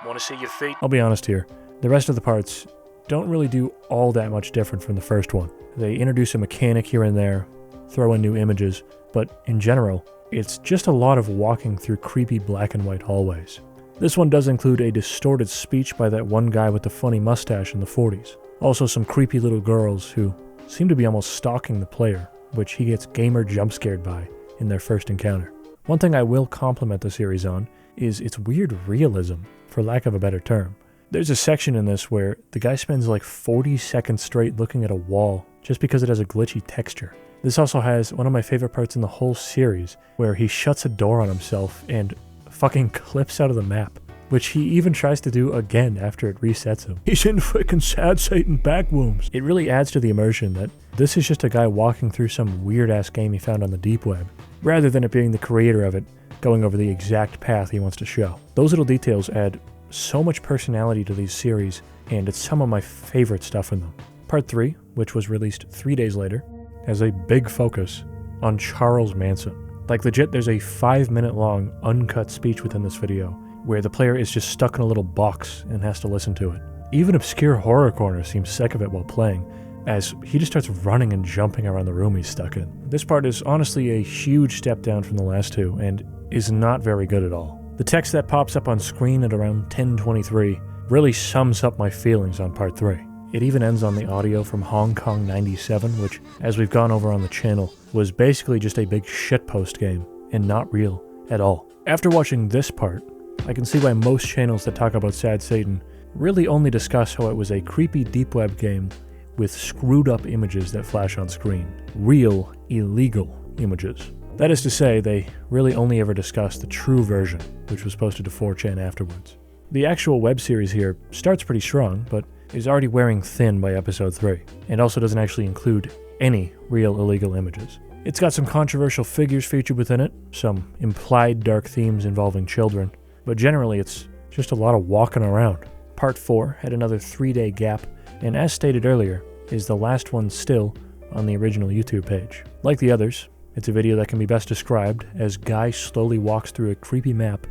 want to see your feet? I'll be honest here, the rest of the parts don't really do all that much different from the first one. They introduce a mechanic here and there, throw in new images, but in general, it's just a lot of walking through creepy black and white hallways. This one does include a distorted speech by that one guy with the funny mustache in the 40s. Also some creepy little girls who seem to be almost stalking the player, which he gets gamer jump scared by in their first encounter. One thing I will compliment the series on is its weird realism, for lack of a better term. There's a section in this where the guy spends like 40 seconds straight looking at a wall just because it has a glitchy texture. This also has one of my favorite parts in the whole series, where he shuts a door on himself and fucking clips out of the map, which he even tries to do again after it resets him. He's in freaking Sad Satan back wombs. It really adds to the immersion that this is just a guy walking through some weird-ass game he found on the deep web, rather than it being the creator of it going over the exact path he wants to show. Those little details add so much personality to these series, and it's some of my favorite stuff in them. Part 3, which was released 3 days later, has a big focus on Charles Manson. Like legit, there's a 5-minute long uncut speech within this video where the player is just stuck in a little box and has to listen to it. Even Obscure Horror Corner seems sick of it while playing, as he just starts running and jumping around the room he's stuck in. This part is honestly a huge step down from the last two, and is not very good at all. The text that pops up on screen at around 10:23 really sums up my feelings on part 3. It even ends on the audio from Hong Kong 97, which, as we've gone over on the channel, was basically just a big shitpost game, and not real at all. After watching this part, I can see why most channels that talk about Sad Satan really only discuss how it was a creepy deep web game with screwed up images that flash on screen. Real, illegal images. That is to say, they really only ever discuss the true version, which was posted to 4chan afterwards. The actual web series here starts pretty strong, but is already wearing thin by episode 3, and also doesn't actually include any real illegal images. It's got some controversial figures featured within it, some implied dark themes involving children, but generally it's just a lot of walking around. Part 4 had another 3-day gap, and as stated earlier, is the last one still on the original YouTube page. Like the others, it's a video that can be best described as Guy slowly walks through a creepy map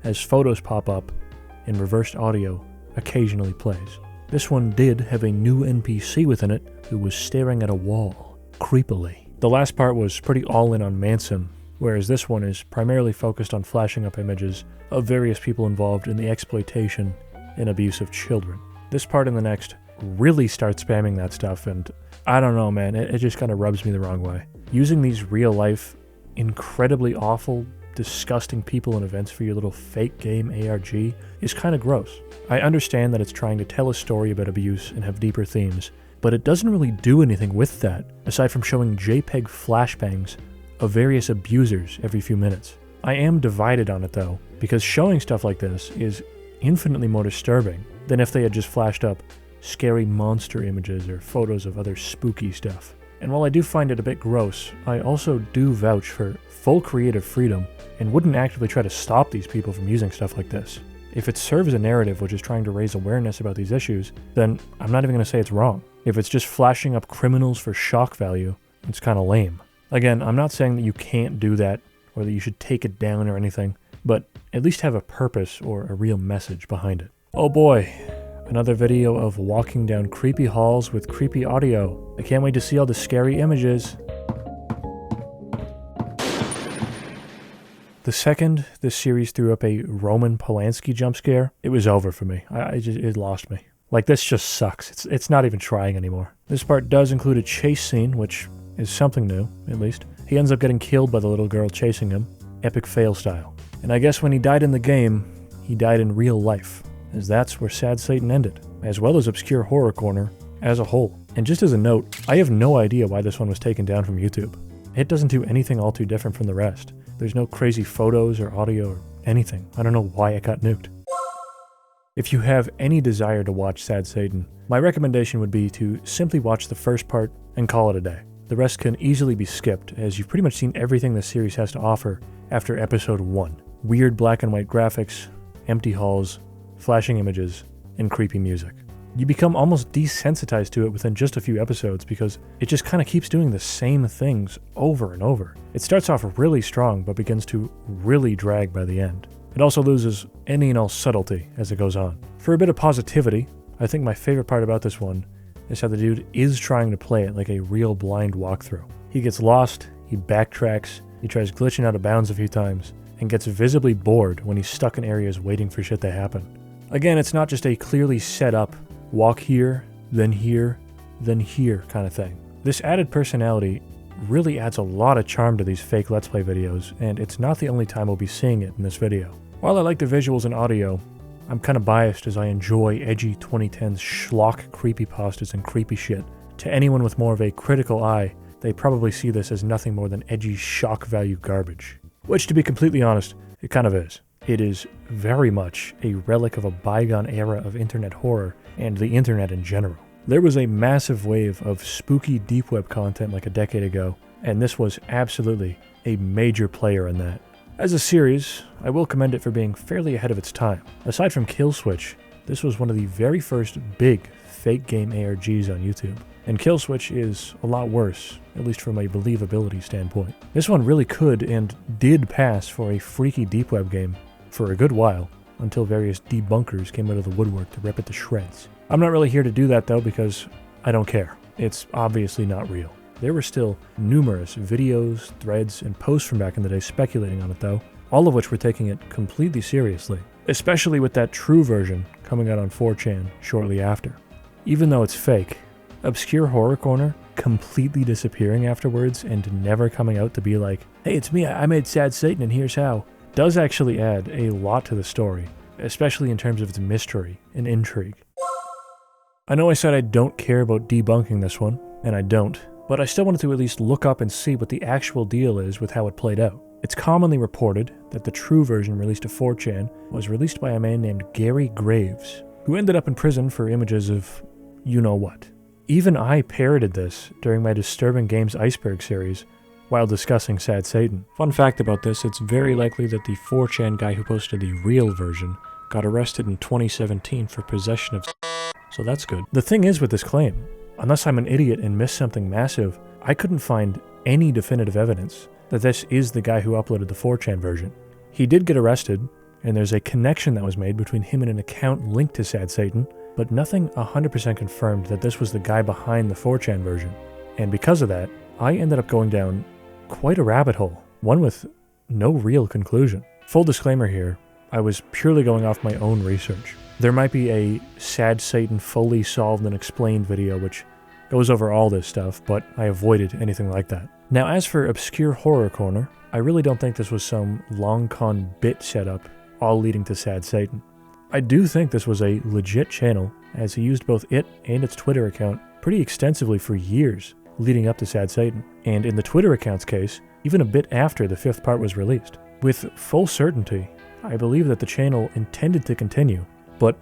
as photos pop up and reversed audio occasionally plays. This one did have a new NPC within it who was staring at a wall, creepily. The last part was pretty all-in on Manson, whereas this one is primarily focused on flashing up images of various people involved in the exploitation and abuse of children. This part and the next really start spamming that stuff, and I don't know, man, it just kind of rubs me the wrong way. Using these real-life, incredibly awful, disgusting people and events for your little fake game ARG is kind of gross. I understand that it's trying to tell a story about abuse and have deeper themes, but it doesn't really do anything with that, aside from showing JPEG flashbangs of various abusers every few minutes. I am divided on it though, because showing stuff like this is infinitely more disturbing than if they had just flashed up scary monster images or photos of other spooky stuff. And while I do find it a bit gross, I also do vouch for full creative freedom and wouldn't actively try to stop these people from using stuff like this. If it serves a narrative which is trying to raise awareness about these issues, then I'm not even going to say it's wrong. If it's just flashing up criminals for shock value, it's kind of lame. Again, I'm not saying that you can't do that or that you should take it down or anything, but at least have a purpose or a real message behind it. Oh boy, another video of walking down creepy halls with creepy audio. I can't wait to see all the scary images. The second this series threw up a Roman Polanski jump scare, it was over for me. It lost me. Like, this just sucks. It's not even trying anymore. This part does include a chase scene, which is something new, at least. He ends up getting killed by the little girl chasing him, epic fail style. And I guess when he died in the game, he died in real life, as that's where Sad Satan ended, as well as Obscure Horror Corner as a whole. And just as a note, I have no idea why this one was taken down from YouTube. It doesn't do anything all too different from the rest. There's no crazy photos or audio or anything. I don't know why it got nuked. If you have any desire to watch Sad Satan, my recommendation would be to simply watch the first part and call it a day. The rest can easily be skipped, as you've pretty much seen everything the series has to offer after episode 1. Weird black and white graphics, empty halls, flashing images, and creepy music. You become almost desensitized to it within just a few episodes because it just kind of keeps doing the same things over and over. It starts off really strong but begins to really drag by the end. It also loses any and all subtlety as it goes on. For a bit of positivity, I think my favorite part about this one is how the dude is trying to play it like a real blind walkthrough. He gets lost, he backtracks, he tries glitching out of bounds a few times, and gets visibly bored when he's stuck in areas waiting for shit to happen. Again, it's not just a clearly set up walk here, then here, then here kind of thing. This added personality really adds a lot of charm to these fake Let's Play videos, and it's not the only time we'll be seeing it in this video. While I like the visuals and audio, I'm kind of biased as I enjoy edgy 2010s schlock creepypastas and creepy shit. To anyone with more of a critical eye, they probably see this as nothing more than edgy shock value garbage. Which, to be completely honest, it kind of is. It is very much a relic of a bygone era of internet horror and the internet in general. There was a massive wave of spooky deep web content like a decade ago, and this was absolutely a major player in that. As a series, I will commend it for being fairly ahead of its time. Aside from Killswitch, this was one of the very first big fake game ARGs on YouTube. And Killswitch is a lot worse, at least from a believability standpoint. This one really could and did pass for a freaky deep web game for a good while, until various debunkers came out of the woodwork to rip it to shreds. I'm not really here to do that though, because I don't care. It's obviously not real. There were still numerous videos, threads, and posts from back in the day speculating on it though, all of which were taking it completely seriously, especially with that true version coming out on 4chan shortly after. even though it's fake, Obscure Horror Corner completely disappearing afterwards and never coming out to be like, hey, it's me, I made Sad Satan and here's how, does actually add a lot to the story, especially in terms of its mystery and intrigue. I know I said I don't care about debunking this one, and I don't, but I still wanted to at least look up and see what the actual deal is with how it played out. It's commonly reported that the true version released to 4chan was released by a man named Gary Graves, who ended up in prison for images of you-know-what. Even I parroted this during my Disturbing Games Iceberg series while discussing Sad Satan. Fun fact about this, it's very likely that the 4chan guy who posted the real version got arrested in 2017 for possession of so that's good. The thing is with this claim, unless I'm an idiot and missed something massive, I couldn't find any definitive evidence that this is the guy who uploaded the 4chan version. He did get arrested, and there's a connection that was made between him and an account linked to Sad Satan, but nothing 100% confirmed that this was the guy behind the 4chan version. And because of that, I ended up going down quite a rabbit hole, one with no real conclusion. Full disclaimer here, I was purely going off my own research. There might be a Sad Satan fully solved and explained video which goes over all this stuff, but I avoided anything like that. Now as for Obscure Horror Corner, I really don't think this was some long con bit setup all leading to Sad Satan. I do think this was a legit channel, as he used both it and its Twitter account pretty extensively for years leading up to Sad Satan, and in the Twitter account's case, even a bit after the 5th part was released. With full certainty, I believe that the channel intended to continue, but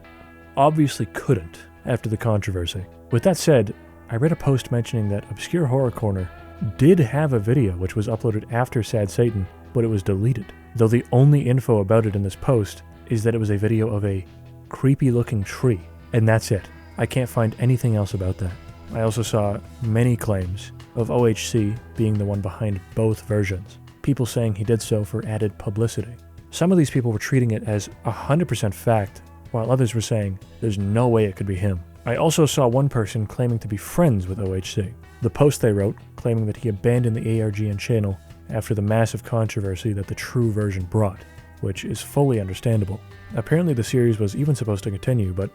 obviously couldn't after the controversy. With that said, I read a post mentioning that Obscure Horror Corner did have a video which was uploaded after Sad Satan, but it was deleted, though the only info about it in this post is that it was a video of a creepy looking tree, and that's it. I can't find anything else about that. I also saw many claims of OHC being the one behind both versions, people saying he did so for added publicity. Some of these people were treating it as 100% fact, while others were saying there's no way it could be him. I also saw one person claiming to be friends with OHC. The post they wrote claiming that he abandoned the ARGN channel after the massive controversy that the true version brought, which is fully understandable. Apparently the series was even supposed to continue, but,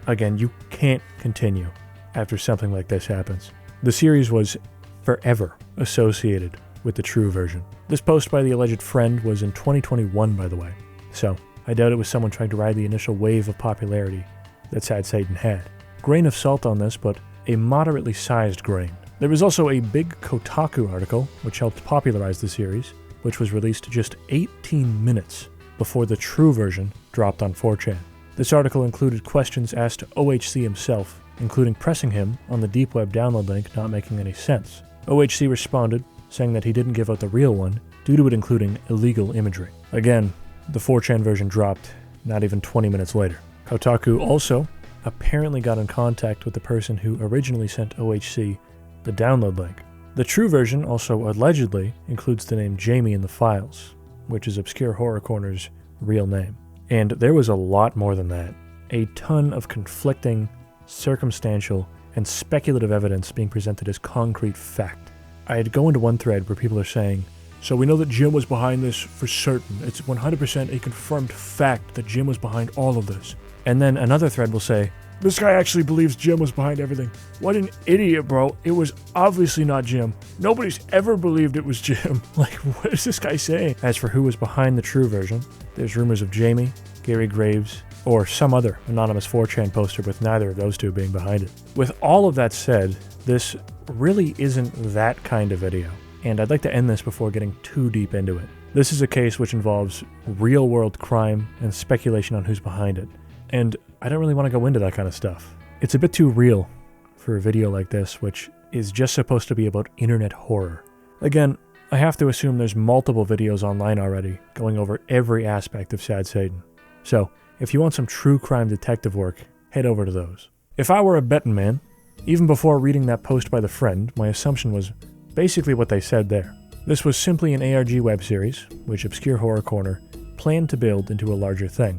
again, you can't continue after something like this happens. The series was forever associated with the true version. This post by the alleged friend was in 2021, by the way, so I doubt it was someone trying to ride the initial wave of popularity that Sad Satan had. Grain of salt on this, but a moderately sized grain. There was also a big Kotaku article, which helped popularize the series, which was released just 18 minutes before the true version dropped on 4chan. This article included questions asked to OHC himself, including pressing him on the deep web download link not making any sense. OHC responded, saying that he didn't give out the real one due to it including illegal imagery. Again, the 4chan version dropped not even 20 minutes later. Kotaku also apparently got in contact with the person who originally sent OHC the download link. The true version also allegedly includes the name Jamie in the files, which is Obscure Horror Corner's real name. And there was a lot more than that. A ton of conflicting, circumstantial, and speculative evidence being presented as concrete fact. I had to go into one thread where people are saying, so we know that Jim was behind this for certain. It's 100% a confirmed fact that Jim was behind all of this. And then another thread will say, this guy actually believes Jim was behind everything. What an idiot, bro. It was obviously not Jim. Nobody's ever believed it was Jim. What is this guy saying? As for who was behind the true version, there's rumors of Jamie, Gary Graves, or some other anonymous 4chan poster with neither of those two being behind it. With all of that said, this really isn't that kind of video, and I'd like to end this before getting too deep into it. This is a case which involves real-world crime and speculation on who's behind it, and I don't really want to go into that kind of stuff. It's a bit too real for a video like this, which is just supposed to be about internet horror. Again, I have to assume there's multiple videos online already going over every aspect of Sad Satan. So, if you want some true crime detective work, head over to those. If I were a betting man, even before reading that post by the friend, my assumption was basically what they said there. This was simply an ARG web series, which Obscure Horror Corner planned to build into a larger thing,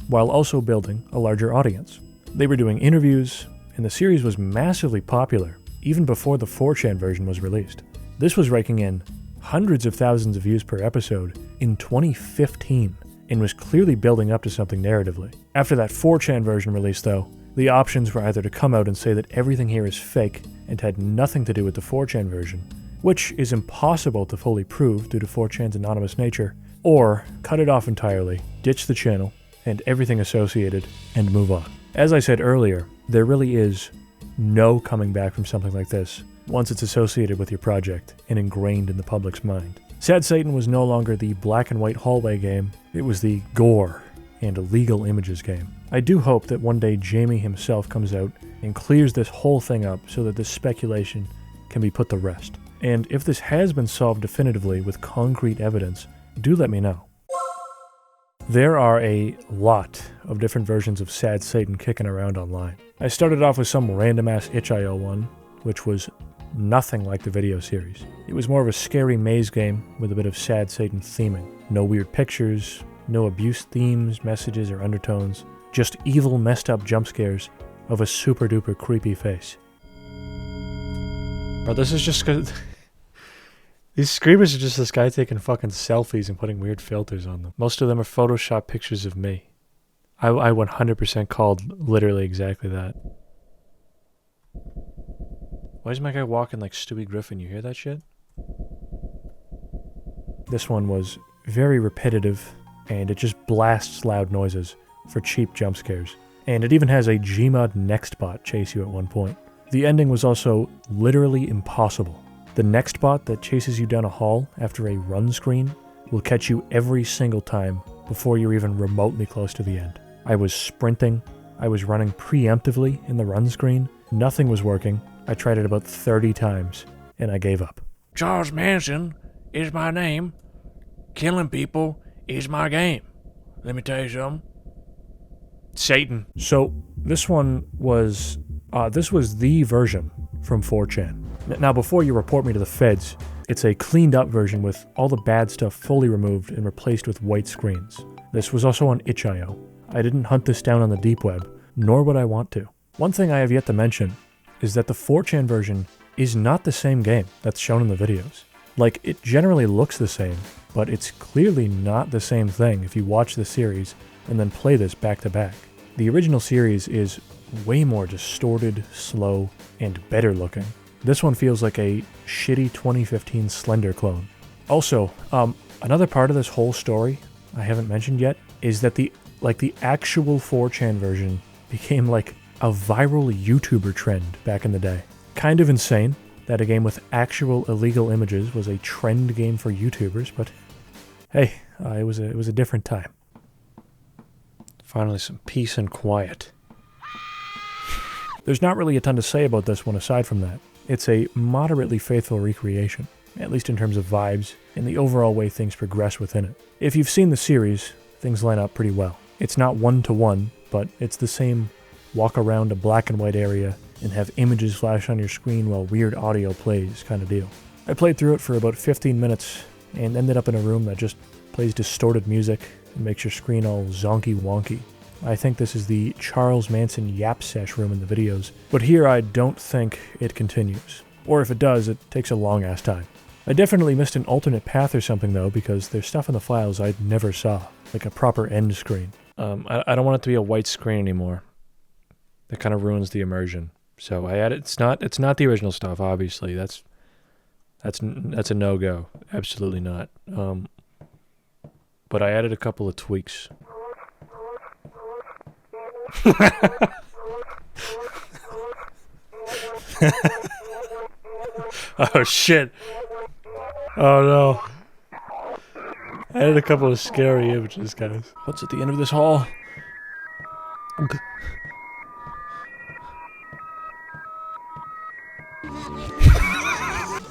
while also building a larger audience. They were doing interviews, and the series was massively popular, even before the 4chan version was released. This was raking in hundreds of thousands of views per episode in 2015, and was clearly building up to something narratively. After that 4chan version release though, The options were either to come out and say that everything here is fake and had nothing to do with the 4chan version, which is impossible to fully prove due to 4chan's anonymous nature, or cut it off entirely, ditch the channel, and everything associated, and move on. As I said earlier, there really is no coming back from something like this once it's associated with your project and ingrained in the public's mind. Sad Satan was no longer the black and white hallway game, it was the gore and illegal images game. I do hope that one day Jamie himself comes out and clears this whole thing up so that this speculation can be put to rest. And if this has been solved definitively with concrete evidence, do let me know. There are a lot of different versions of Sad Satan kicking around online. I started off with some random-ass itch.io one, which was nothing like the video series. It was more of a scary maze game with a bit of Sad Satan theming. No weird pictures, no abuse themes, messages, or undertones. Just evil, messed up jump scares of a super duper creepy face. Bro, this is just good. These screamers are just this guy taking fucking selfies and putting weird filters on them. Most of them are Photoshop pictures of me. I 100% called literally exactly that. Why is my guy walking like Stewie Griffin? You hear that shit? This one was very repetitive, and it just blasts loud noises for cheap jump scares. And it even has a Gmod next bot chase you at one point. The ending was also literally impossible. The next bot that chases you down a hall after a run screen will catch you every single time before you're even remotely close to the end. I was sprinting, I was running preemptively in the run screen, nothing was working. I tried it about 30 times, and I gave up. Charles Manson is my name. Killing people is my game. Let me tell you something. Satan. So this one was, this was the version from 4chan. Now before you report me to the feds, it's a cleaned up version with all the bad stuff fully removed and replaced with white screens. This was also on itch.io. I didn't hunt this down on the deep web, nor would I want to. One thing I have yet to mention is that the 4chan version is not the same game that's shown in the videos. Like, it generally looks the same, but it's clearly not the same thing if you watch the series and then play this back to back. The original series is way more distorted, slow, and better looking. This one feels like a shitty 2015 Slender clone. Also, another part of this whole story I haven't mentioned yet is that the actual 4chan version became like a viral YouTuber trend back in the day. Kind of insane that a game with actual illegal images was a trend game for YouTubers, but hey, it was a different time. Finally, some peace and quiet. There's not really a ton to say about this one aside from that. It's a moderately faithful recreation, at least in terms of vibes and the overall way things progress within it. If you've seen the series, things line up pretty well. It's not one-to-one, but it's the same walk around a black and white area and have images flash on your screen while weird audio plays kind of deal. I played through it for about 15 minutes and ended up in a room that just plays distorted music and makes your screen all zonky wonky. I think this is the Charles Manson yap sesh room in the videos, but here I don't think it continues. Or if it does, it takes a long ass time. I definitely missed an alternate path or something though, because there's stuff in the files I never saw, like a proper end screen. I don't want it to be a white screen anymore. That kind of ruins the immersion. So I added, it's not the original stuff, obviously. That's a no-go. Absolutely not. But I added a couple of tweaks. Oh shit. Oh no. I added a couple of scary images, guys. What's at the end of this hall? Okay.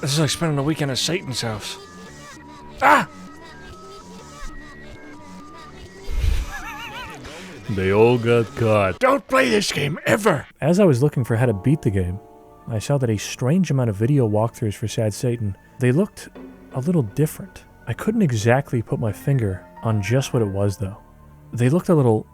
This is like spending a weekend at Satan's house. Ah! They all got caught. Don't play this game ever! As I was looking for how to beat the game, I saw that a strange amount of video walkthroughs for Sad Satan, they looked a little different. I couldn't exactly put my finger on just what it was though. They looked a little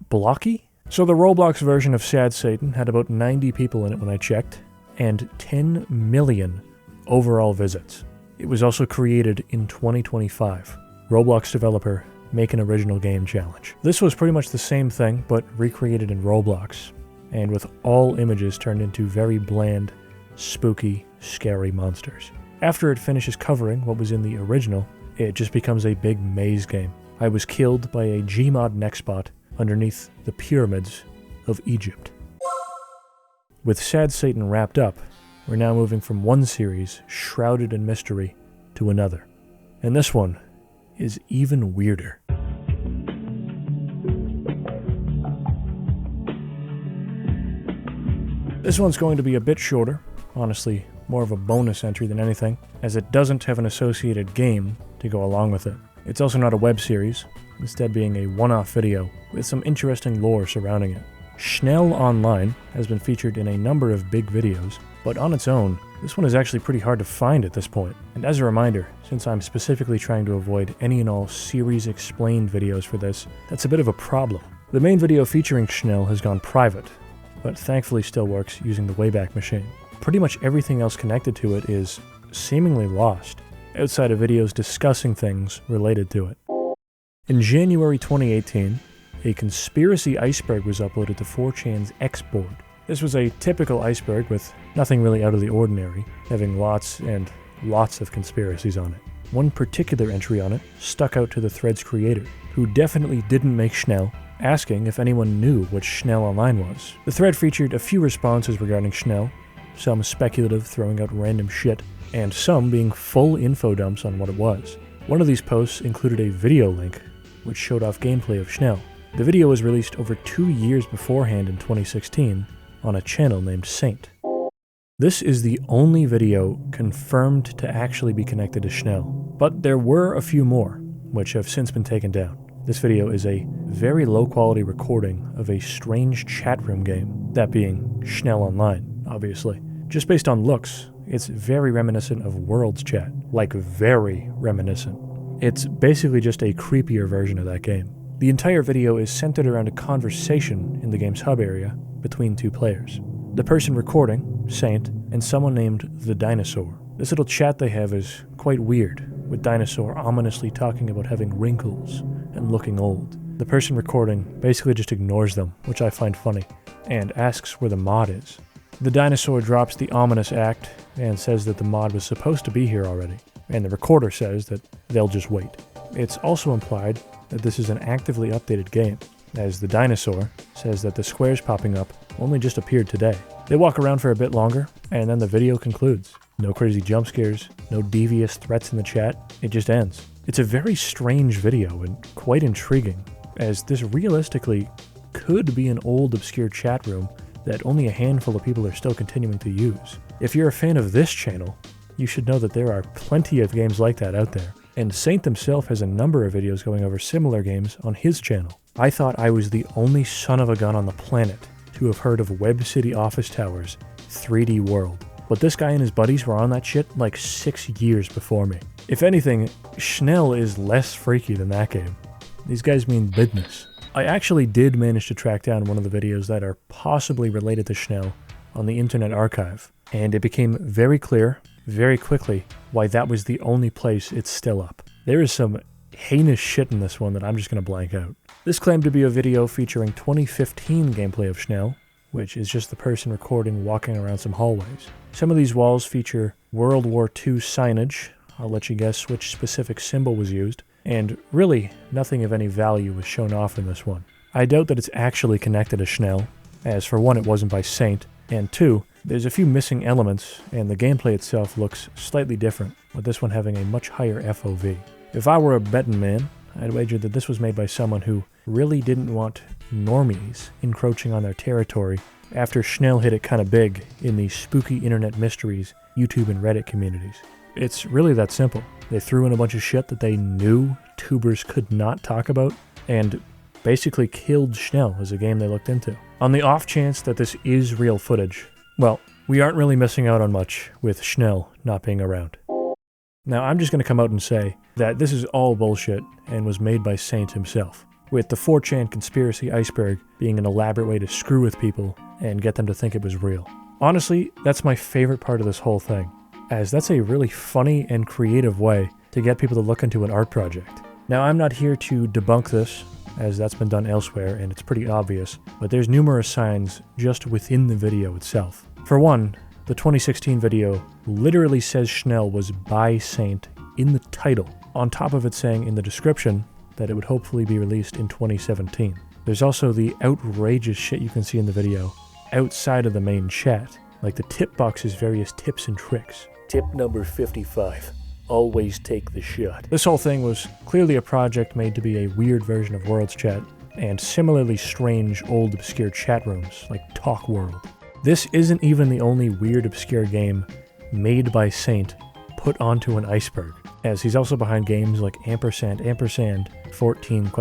blocky? So the Roblox version of Sad Satan had about 90 people in it when I checked, and 10 million overall visits. It was also created in 2025. Roblox developer Make an Original Game challenge. This was pretty much the same thing, but recreated in Roblox, and with all images turned into very bland, spooky, scary monsters. After it finishes covering what was in the original, it just becomes a big maze game. I was killed by a Gmod Nextbot underneath the pyramids of Egypt. With Sad Satan wrapped up, we're now moving from one series, shrouded in mystery, to another. And this one is even weirder. This one's going to be a bit shorter, honestly more of a bonus entry than anything, as it doesn't have an associated game to go along with it. It's also not a web series, instead being a one-off video with some interesting lore surrounding it. Schnell Online has been featured in a number of big videos, but on its own, this one is actually pretty hard to find at this point. And as a reminder, since I'm specifically trying to avoid any and all series explained videos for this, that's a bit of a problem. The main video featuring Schnell has gone private, but thankfully still works using the Wayback Machine. Pretty much everything else connected to it is seemingly lost, outside of videos discussing things related to it. In January 2018, a conspiracy iceberg was uploaded to 4chan's X board. This was a typical iceberg with nothing really out of the ordinary, having lots and lots of conspiracies on it. One particular entry on it stuck out to the thread's creator, who definitely didn't make Schnell, asking if anyone knew what Schnell Online was. The thread featured a few responses regarding Schnell, some speculative, throwing out random shit, and some being full info dumps on what it was. One of these posts included a video link, which showed off gameplay of Schnell. The video was released over 2 years beforehand in 2016 on a channel named Saint. This is the only video confirmed to actually be connected to Schnell, but there were a few more, which have since been taken down. This video is a very low-quality recording of a strange chat room game, that being Schnell Online, obviously. Just based on looks, it's very reminiscent of Worlds Chat, like very reminiscent. It's basically just a creepier version of that game. The entire video is centered around a conversation in the game's hub area between two players. The person recording, Saint, and someone named the Dinosaur. This little chat they have is quite weird, with Dinosaur ominously talking about having wrinkles and looking old. The person recording basically just ignores them, which I find funny, and asks where the mod is. The Dinosaur drops the ominous act and says that the mod was supposed to be here already, and the recorder says that they'll just wait. It's also implied that this is an actively updated game, as the Dinosaur says that the squares popping up only just appeared today. They walk around for a bit longer, and then the video concludes. No crazy jump scares, no devious threats in the chat, it just ends. It's a very strange video and quite intriguing, as this realistically could be an old obscure chat room that only a handful of people are still continuing to use. If you're a fan of this channel, you should know that there are plenty of games like that out there, and Saint himself has a number of videos going over similar games on his channel. I thought I was the only son of a gun on the planet to have heard of Web City Office Towers 3D World, but this guy and his buddies were on that shit like 6 years before me. If anything, Schnell is less freaky than that game. These guys mean business. I actually did manage to track down one of the videos that are possibly related to Schnell on the Internet Archive, and it became very clear, very quickly, why that was the only place it's still up. There is some heinous shit in this one that I'm just going to blank out. This claimed to be a video featuring 2015 gameplay of Schnell, which is just the person recording walking around some hallways. Some of these walls feature World War II signage. I'll let you guess which specific symbol was used, and really, nothing of any value was shown off in this one. I doubt that it's actually connected to Schnell, as for one, it wasn't by Saint, and two, there's a few missing elements, and the gameplay itself looks slightly different, with this one having a much higher FOV. If I were a betting man, I'd wager that this was made by someone who really didn't want normies encroaching on their territory after Schnell hit it kinda big in the spooky internet mysteries YouTube and Reddit communities. It's really that simple. They threw in a bunch of shit that they knew tubers could not talk about, and basically killed Schnell as a game they looked into. On the off chance that this is real footage, well, we aren't really missing out on much with Schnell not being around. Now, I'm just going to come out and say that this is all bullshit and was made by Saint himself, with the 4chan conspiracy iceberg being an elaborate way to screw with people and get them to think it was real. Honestly, that's my favorite part of this whole thing, as that's a really funny and creative way to get people to look into an art project. Now, I'm not here to debunk this, as that's been done elsewhere and it's pretty obvious, but there's numerous signs just within the video itself. For one, the 2016 video literally says Schnell was by Saint in the title, on top of it saying in the description that it would hopefully be released in 2017. There's also the outrageous shit you can see in the video outside of the main chat, like the tip box's various tips and tricks. Tip number 55. Always take the shot. This whole thing was clearly a project made to be a weird version of Worlds Chat, and similarly strange old obscure chat rooms like Talk World. This isn't even the only weird obscure game made by Saint put onto an iceberg, as he's also behind games like Ampersand, 14, ?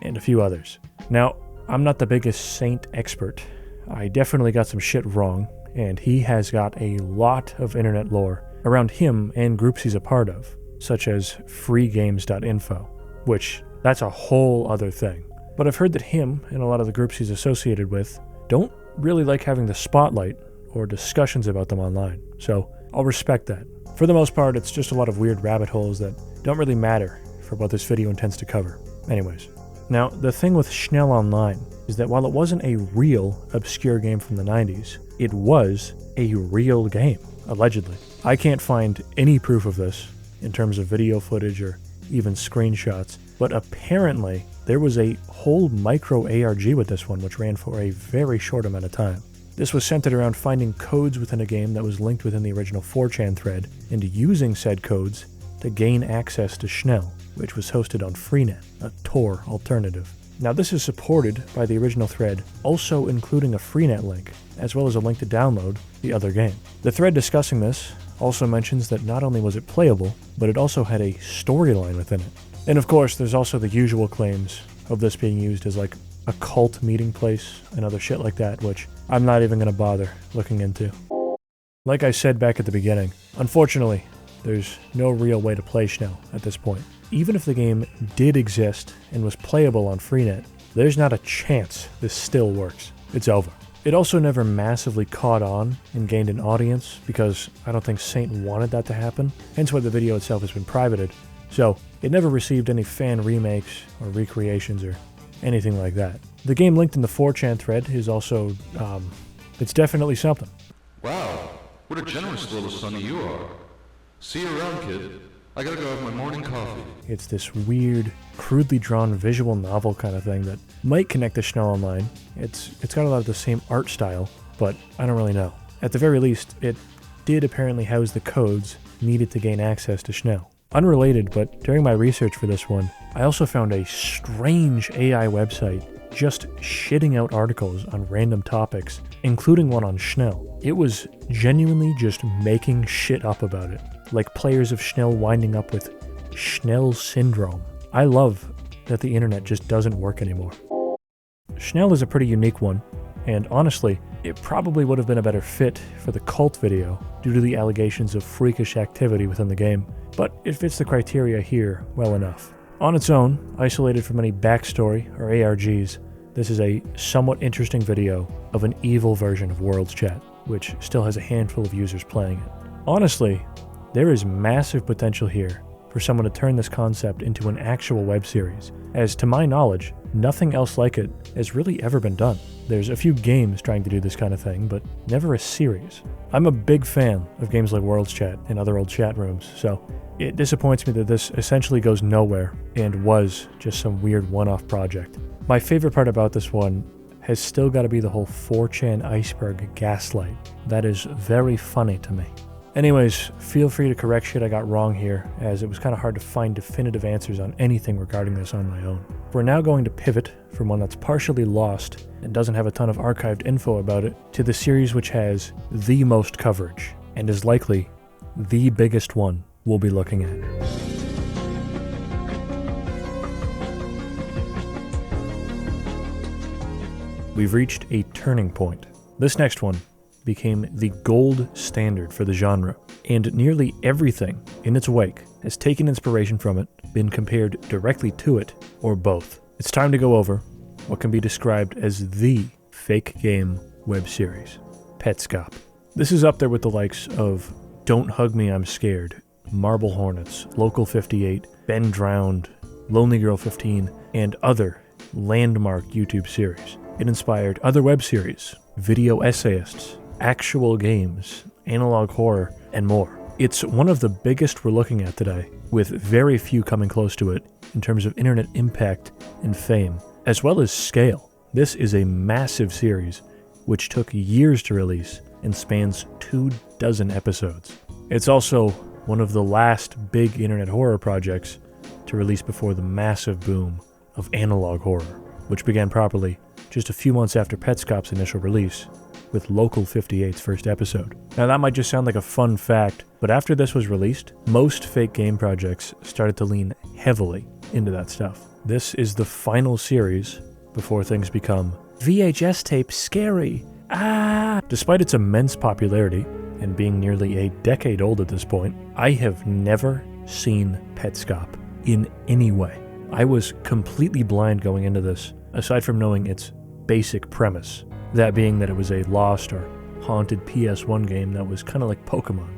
And a few others. Now, I'm not the biggest Saint expert. I definitely got some shit wrong, and he has got a lot of internet lore around him and groups he's a part of, such as freegames.info, which that's a whole other thing. But I've heard that him and a lot of the groups he's associated with don't really like having the spotlight or discussions about them online, so I'll respect that. For the most part, it's just a lot of weird rabbit holes that don't really matter for what this video intends to cover. Anyways, now the thing with Schnell Online is that while it wasn't a real obscure game from the 90s, it was a real game, allegedly. I can't find any proof of this in terms of video footage or even screenshots, but apparently there was a whole micro ARG with this one which ran for a very short amount of time. This was centered around finding codes within a game that was linked within the original 4chan thread and using said codes to gain access to Schnell, which was hosted on Freenet, a Tor alternative. Now this is supported by the original thread, also including a Freenet link, as well as a link to download the other game. The thread discussing this also mentions that not only was it playable, but it also had a storyline within it. And of course, there's also the usual claims of this being used as like a cult meeting place and other shit like that, which I'm not even going to bother looking into. Like I said back at the beginning, unfortunately, there's no real way to play Schnell at this point. Even if the game did exist and was playable on Freenet, there's not a chance this still works. It's over. It also never massively caught on and gained an audience because I don't think Saint wanted that to happen, hence why the video itself has been privated. So it never received any fan remakes or recreations or anything like that. The game linked in the 4chan thread is also, it's definitely something. Wow, what a generous little sonny you are. See you around, kid. I gotta go have my morning coffee. It's this weird, crudely drawn visual novel kind of thing that might connect to Schnell Online. It's got a lot of the same art style, but I don't really know. At the very least, it did apparently house the codes needed to gain access to Schnell. Unrelated, but during my research for this one, I also found a strange AI website just shitting out articles on random topics, including one on Schnell. It was genuinely just making shit up about it, like players of Schnell winding up with Schnell syndrome. I love that the internet just doesn't work anymore. Schnell is a pretty unique one, and honestly, it probably would have been a better fit for the cult video due to the allegations of freakish activity within the game, but it fits the criteria here well enough. On its own, isolated from any backstory or ARGs, this is a somewhat interesting video of an evil version of Worlds Chat, which still has a handful of users playing it. Honestly, there is massive potential here for someone to turn this concept into an actual web series, as to my knowledge, nothing else like it has really ever been done. There's a few games trying to do this kind of thing, but never a series. I'm a big fan of games like Worlds Chat and other old chat rooms, so it disappoints me that this essentially goes nowhere and was just some weird one-off project. My favorite part about this one has still got to be the whole 4chan iceberg gaslight. That is very funny to me. Anyways, feel free to correct shit I got wrong here, as it was kind of hard to find definitive answers on anything regarding this on my own. We're now going to pivot from one that's partially lost and doesn't have a ton of archived info about it, to the series which has the most coverage, and is likely the biggest one we'll be looking at. We've reached a turning point. This next one became the gold standard for the genre, and nearly everything in its wake has taken inspiration from it, been compared directly to it, or both. It's time to go over what can be described as the fake game web series, Petscop. This is up there with the likes of Don't Hug Me, I'm Scared, Marble Hornets, Local 58, Ben Drowned, Lonely Girl 15, and other landmark YouTube series. It inspired other web series, video essayists, actual games, analog horror, and more. It's one of the biggest we're looking at today, with very few coming close to it in terms of internet impact and fame, as well as scale. This is a massive series, which took years to release and spans 24 episodes. It's also one of the last big internet horror projects to release before the massive boom of analog horror, which began properly just a few months after Petscop's initial release, with Local 58's first episode. Now that might just sound like a fun fact, but after this was released, most fake game projects started to lean heavily into that stuff. This is the final series before things become VHS tape scary. Despite its immense popularity, and being nearly a decade old at this point, I have never seen Petscop in any way. I was completely blind going into this, aside from knowing its basic premise, that being that it was a lost or haunted PS1 game that was kind of like Pokemon,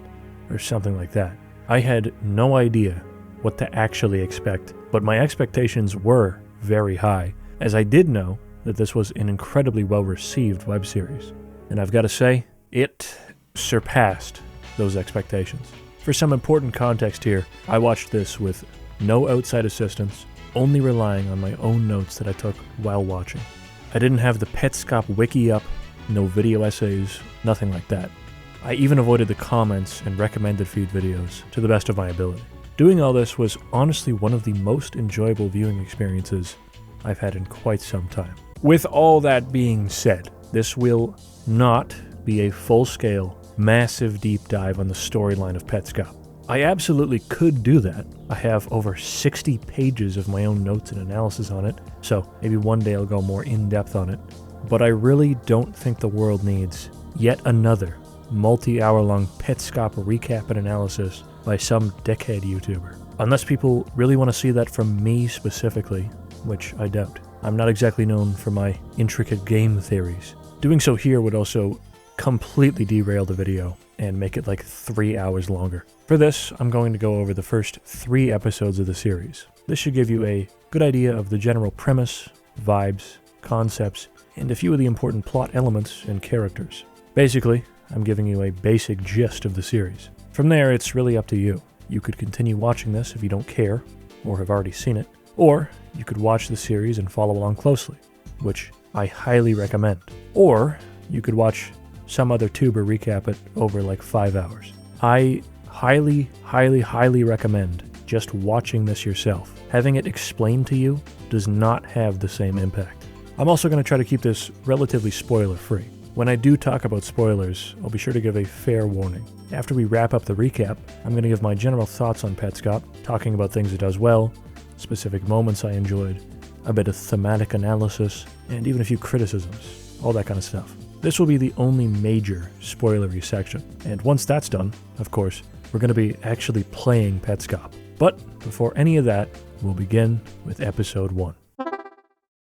or something like that. I had no idea what to actually expect, but my expectations were very high, as I did know that this was an incredibly well-received web series. And I've got to say, it surpassed those expectations. For some important context here, I watched this with no outside assistance, only relying on my own notes that I took while watching. I didn't have the Petscop wiki up, no video essays, nothing like that. I even avoided the comments and recommended feed videos to the best of my ability. Doing all this was honestly one of the most enjoyable viewing experiences I've had in quite some time. With all that being said, this will not be a full-scale, massive deep dive on the storyline of Petscop. I absolutely could do that. I have over 60 pages of my own notes and analysis on it, so maybe one day I'll go more in-depth on it. But I really don't think the world needs yet another multi-hour-long Petscop recap and analysis by some dickhead YouTuber. Unless people really want to see that from me specifically, which I doubt. I'm not exactly known for my intricate game theories. Doing so here would also completely derail the video and make it like 3 hours longer. For this, I'm going to go over the first 3 episodes of the series. This should give you a good idea of the general premise, vibes, concepts, and a few of the important plot elements and characters. Basically, I'm giving you a basic gist of the series. From there, it's really up to you. You could continue watching this if you don't care, or have already seen it, or you could watch the series and follow along closely, which I highly recommend. Or you could watch some other tuber recap it over like 5 hours. I highly, highly, highly recommend just watching this yourself. Having it explained to you does not have the same impact. I'm also going to try to keep this relatively spoiler-free. When I do talk about spoilers, I'll be sure to give a fair warning. After we wrap up the recap, I'm going to give my general thoughts on Petscop, talking about things it does well, specific moments I enjoyed, a bit of thematic analysis, and even a few criticisms, all that kind of stuff. This will be the only major spoilery section, and once that's done, of course, we're going to be actually playing Petscop. But before any of that, we'll begin with episode 1.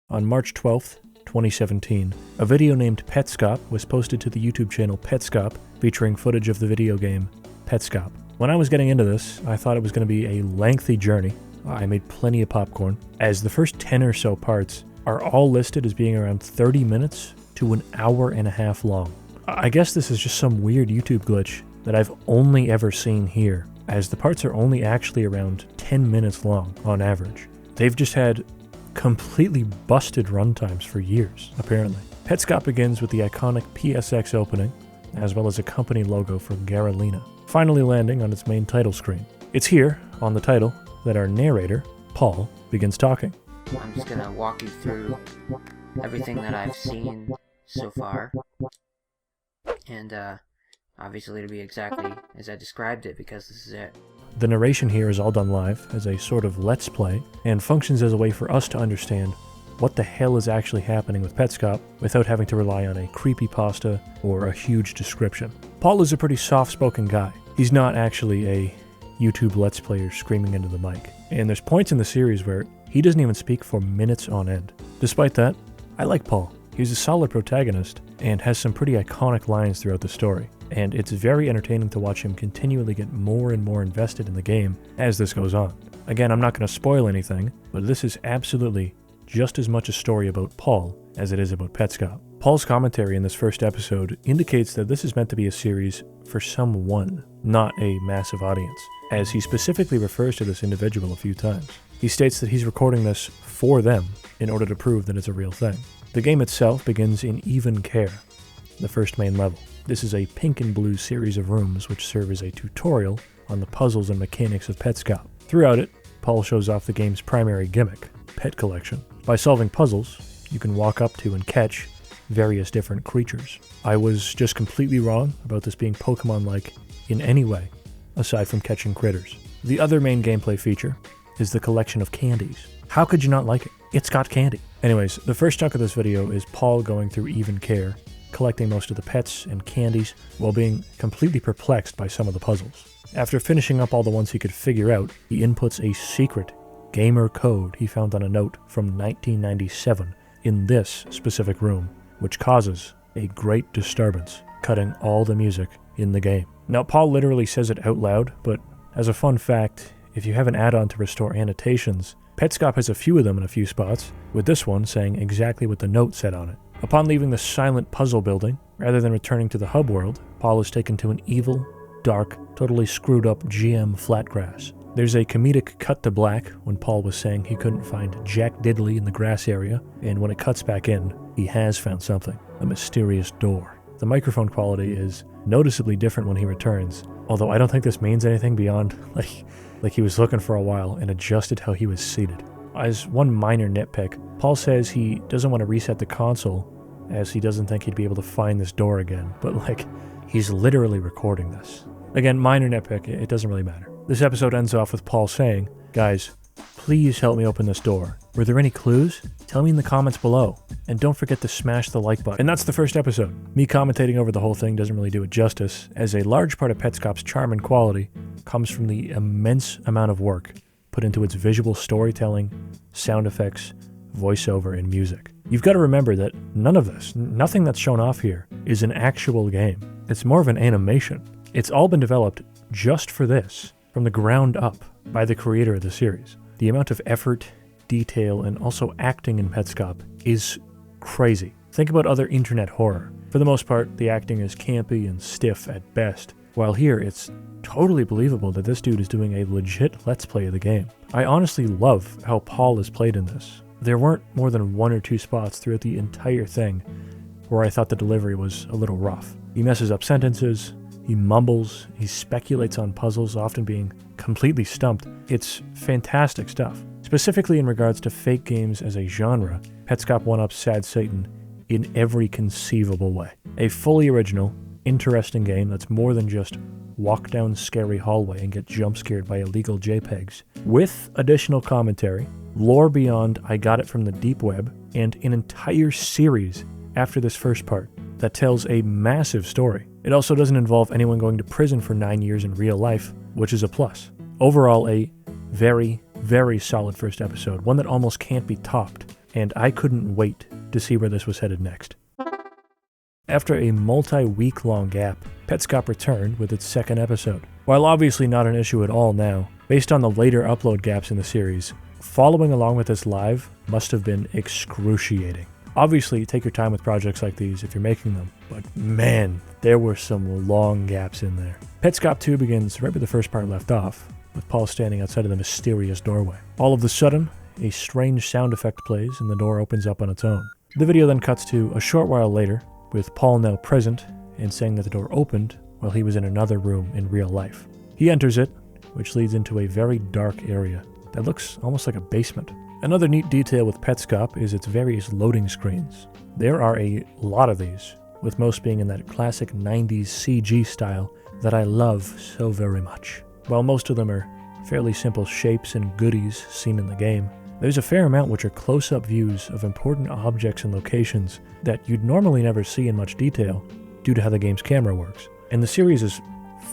On March 12th, 2017, a video named Petscop was posted to the YouTube channel Petscop, featuring footage of the video game Petscop. When I was getting into this, I thought it was going to be a lengthy journey. I made plenty of popcorn, as the first 10 or so parts are all listed as being around 30 minutes to an hour and a half long. I guess this is just some weird YouTube glitch that I've only ever seen here, as the parts are only actually around 10 minutes long on average. They've just had completely busted runtimes for years, apparently. Petscop begins with the iconic PSX opening, as well as a company logo for Garalina, finally landing on its main title screen. It's here, on the title, that our narrator, Paul, begins talking. I'm just gonna walk you through everything that I've seen so far, and obviously it'll be exactly as I described it, because this is it. The narration here is all done live as a sort of let's play, and functions as a way for us to understand what the hell is actually happening with Petscop without having to rely on a creepypasta or a huge description. Paul is a pretty soft-spoken guy. He's not actually a YouTube Let's Player screaming into the mic, and there's points in the series where he doesn't even speak for minutes on end. Despite that, I like Paul. He's a solid protagonist and has some pretty iconic lines throughout the story. and it's very entertaining to watch him continually get more and more invested in the game as this goes on. Again, I'm not going to spoil anything, but this is absolutely just as much a story about Paul as it is about Petscop. Paul's commentary in this first episode indicates that this is meant to be a series for someone, not a massive audience, as he specifically refers to this individual a few times. He states that he's recording this for them in order to prove that it's a real thing. The game itself begins in Even Care, the first main level. This is a pink and blue series of rooms which serve as a tutorial on the puzzles and mechanics of Petscop. Throughout it, Paul shows off the game's primary gimmick, pet collection. By solving puzzles, you can walk up to and catch various different creatures. I was just completely wrong about this being Pokemon-like in any way, aside from catching critters. The other main gameplay feature is the collection of candies. How could you not like it? It's got candy. Anyways, the first chunk of this video is Paul going through Even Care, collecting most of the pets and candies, while being completely perplexed by some of the puzzles. After finishing up all the ones he could figure out, he inputs a secret gamer code he found on a note from 1997 in this specific room, which causes a great disturbance, cutting all the music in the game. Now, Paul literally says it out loud, but as a fun fact, if you have an add-on to restore annotations, Petscop has a few of them in a few spots, with this one saying exactly what the note said on it. Upon leaving the silent puzzle building, rather than returning to the hub world, Paul is taken to an evil, dark, totally screwed up GM flatgrass. There's a comedic cut to black when Paul was saying he couldn't find Jack Diddley in the grass area, and when it cuts back in, he has found something, a mysterious door. The microphone quality is noticeably different when he returns, although I don't think this means anything beyond, like he was looking for a while and adjusted how he was seated. As one minor nitpick, Paul says he doesn't want to reset the console as he doesn't think he'd be able to find this door again, but he's literally recording this. Again, minor nitpick, it doesn't really matter. This episode ends off with Paul saying, "Guys, please help me open this door. Were there any clues? Tell me in the comments below. And don't forget to smash the like button." And that's the first episode. Me commentating over the whole thing doesn't really do it justice, as a large part of Petscop's charm and quality comes from the immense amount of work put into its visual storytelling, sound effects, voiceover, and music. You've got to remember that none of this, nothing that's shown off here, is an actual game. It's more of an animation. It's all been developed just for this, from the ground up, by the creator of the series. The amount of effort, detail, and also acting in Petscop is crazy. Think about other internet horror. For the most part, the acting is campy and stiff at best, while here it's totally believable that this dude is doing a legit Let's Play of the game. I honestly love how Paul is played in this. There weren't more than one or two spots throughout the entire thing where I thought the delivery was a little rough. He messes up sentences, he mumbles, he speculates on puzzles, often being completely stumped. It's fantastic stuff. Specifically in regards to fake games as a genre, Petscop one-ups Sad Satan in every conceivable way. A fully original, interesting game that's more than just walk down scary hallway and get jump-scared by illegal JPEGs, with additional commentary, lore beyond I got it from the deep web, and an entire series after this first part that tells a massive story. It also doesn't involve anyone going to prison for 9 years in real life, which is a plus. Overall, a very, very solid first episode, one that almost can't be topped, and I couldn't wait to see where this was headed next. After a multi-week-long gap, Petscop returned with its second episode. While obviously not an issue at all now, based on the later upload gaps in the series, following along with this live must have been excruciating. Obviously, take your time with projects like these if you're making them, but man, there were some long gaps in there. Petscop 2 begins right where the first part left off, with Paul standing outside of the mysterious doorway. All of a sudden, a strange sound effect plays and the door opens up on its own. The video then cuts to a short while later, with Paul now present and saying that the door opened while he was in another room in real life. He enters it, which leads into a very dark area that looks almost like a basement. Another neat detail with Petscop is its various loading screens. There are a lot of these, with most being in that classic 90s CG style that I love so very much. While most of them are fairly simple shapes and goodies seen in the game, there's a fair amount which are close-up views of important objects and locations that you'd normally never see in much detail due to how the game's camera works. And the series is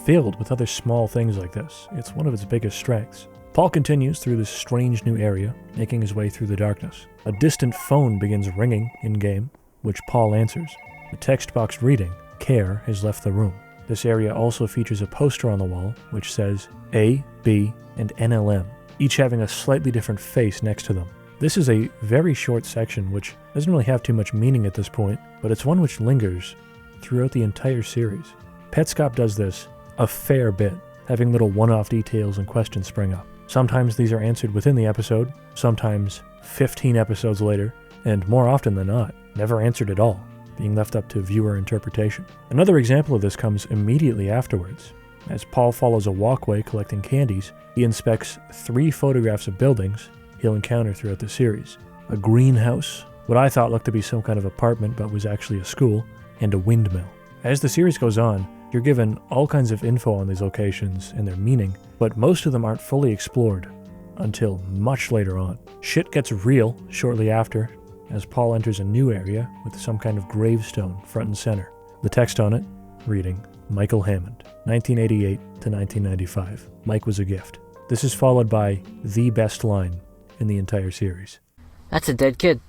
filled with other small things like this. It's one of its biggest strengths. Paul continues through this strange new area, making his way through the darkness. A distant phone begins ringing in-game, which Paul answers. The text box reading, "Care has left the room." This area also features a poster on the wall which says A, B, and NLM, each having a slightly different face next to them. This is a very short section which doesn't really have too much meaning at this point, but it's one which lingers throughout the entire series. Petscop does this a fair bit, having little one-off details and questions spring up. Sometimes these are answered within the episode, sometimes 15 episodes later, and more often than not, never answered at all, being left up to viewer interpretation. Another example of this comes immediately afterwards. As Paul follows a walkway collecting candies, he inspects 3 photographs of buildings he'll encounter throughout the series. A greenhouse, what I thought looked to be some kind of apartment but was actually a school, and a windmill. As the series goes on, you're given all kinds of info on these locations and their meaning, but most of them aren't fully explored until much later on. Shit gets real shortly after, as Paul enters a new area with some kind of gravestone front and center. The text on it, reading, Michael Hammond, 1988 to 1995. Mike was a gift. This is followed by the best line in the entire series. That's a dead kid.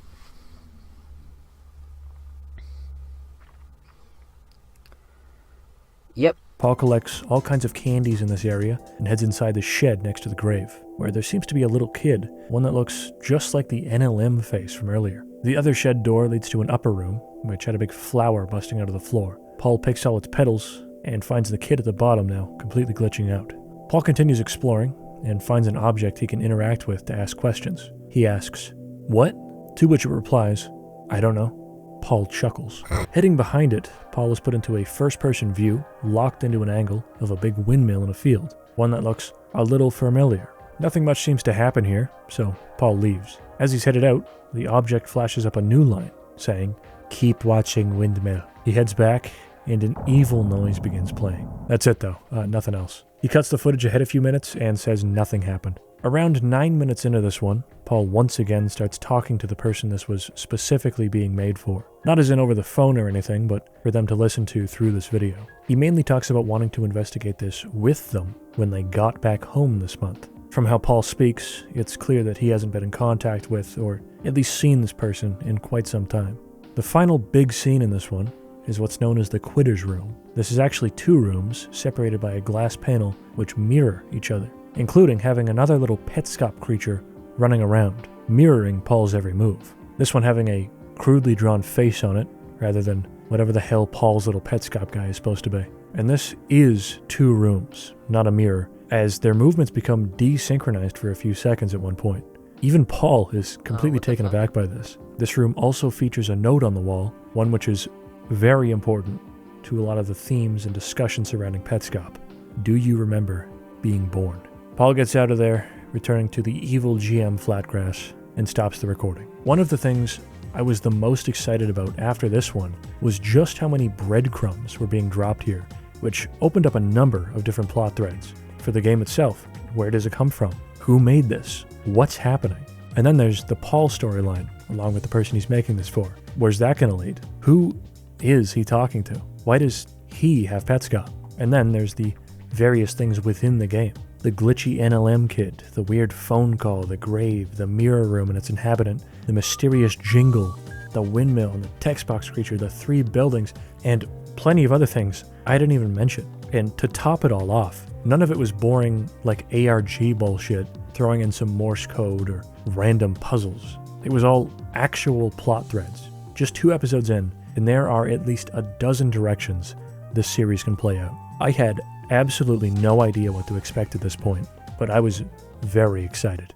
Yep. Paul collects all kinds of candies in this area and heads inside the shed next to the grave, where there seems to be a little kid, one that looks just like the NLM face from earlier. The other shed door leads to an upper room, which had a big flower busting out of the floor. Paul picks all its petals and finds the kid at the bottom now, completely glitching out. Paul continues exploring and finds an object he can interact with to ask questions. He asks, "What?" To which it replies, "I don't know." Paul chuckles. Heading behind it, Paul is put into a first-person view, locked into an angle of a big windmill in a field, one that looks a little familiar. Nothing much seems to happen here, so Paul leaves. As he's headed out, the object flashes up a new line, saying, "Keep watching windmill." He heads back, and an evil noise begins playing. That's it though, nothing else. He cuts the footage ahead a few minutes and says nothing happened. Around 9 minutes into this one, Paul once again starts talking to the person this was specifically being made for. Not as in over the phone or anything, but for them to listen to through this video. He mainly talks about wanting to investigate this with them when they got back home this month. From how Paul speaks, it's clear that he hasn't been in contact with, or at least seen this person in quite some time. The final big scene in this one is what's known as the Quitter's Room. This is actually 2 rooms separated by a glass panel which mirror each other, including having another little Petscop creature running around, mirroring Paul's every move. This one having a crudely drawn face on it, rather than whatever the hell Paul's little Petscop guy is supposed to be. And this is 2 rooms, not a mirror, as their movements become desynchronized for a few seconds at one point. Even Paul is completely taken aback by this. This room also features a note on the wall, one which is very important to a lot of the themes and discussions surrounding Petscop. Do you remember being born? Paul gets out of there, returning to the evil GM Flatgrass, and stops the recording. One of the things I was the most excited about after this one was just how many breadcrumbs were being dropped here, which opened up a number of different plot threads. For the game itself, where does it come from? Who made this? What's happening? And then there's the Paul storyline, along with the person he's making this for. Where's that going to lead? Who is he talking to? Why does he have Petscop? And then there's the various things within the game. The glitchy NLM kid, the weird phone call, the grave, the mirror room and its inhabitant, the mysterious jingle, the windmill and the text box creature, the 3 buildings, and plenty of other things I didn't even mention. And to top it all off, none of it was boring like ARG bullshit, throwing in some Morse code or random puzzles. It was all actual plot threads. Just 2 episodes in, and there are at least a dozen directions this series can play out. I had absolutely no idea what to expect at this point, but I was very excited.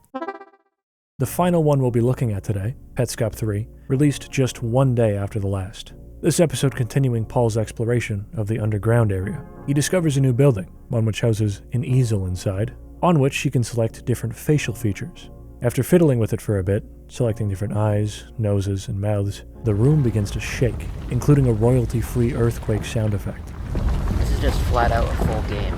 The final one we'll be looking at today, Petscop 3, released just 1 day after the last. This episode continuing Paul's exploration of the underground area. He discovers a new building, one which houses an easel inside, on which he can select different facial features. After fiddling with it for a bit, selecting different eyes, noses, and mouths, the room begins to shake, including a royalty-free earthquake sound effect. This is just flat out a full game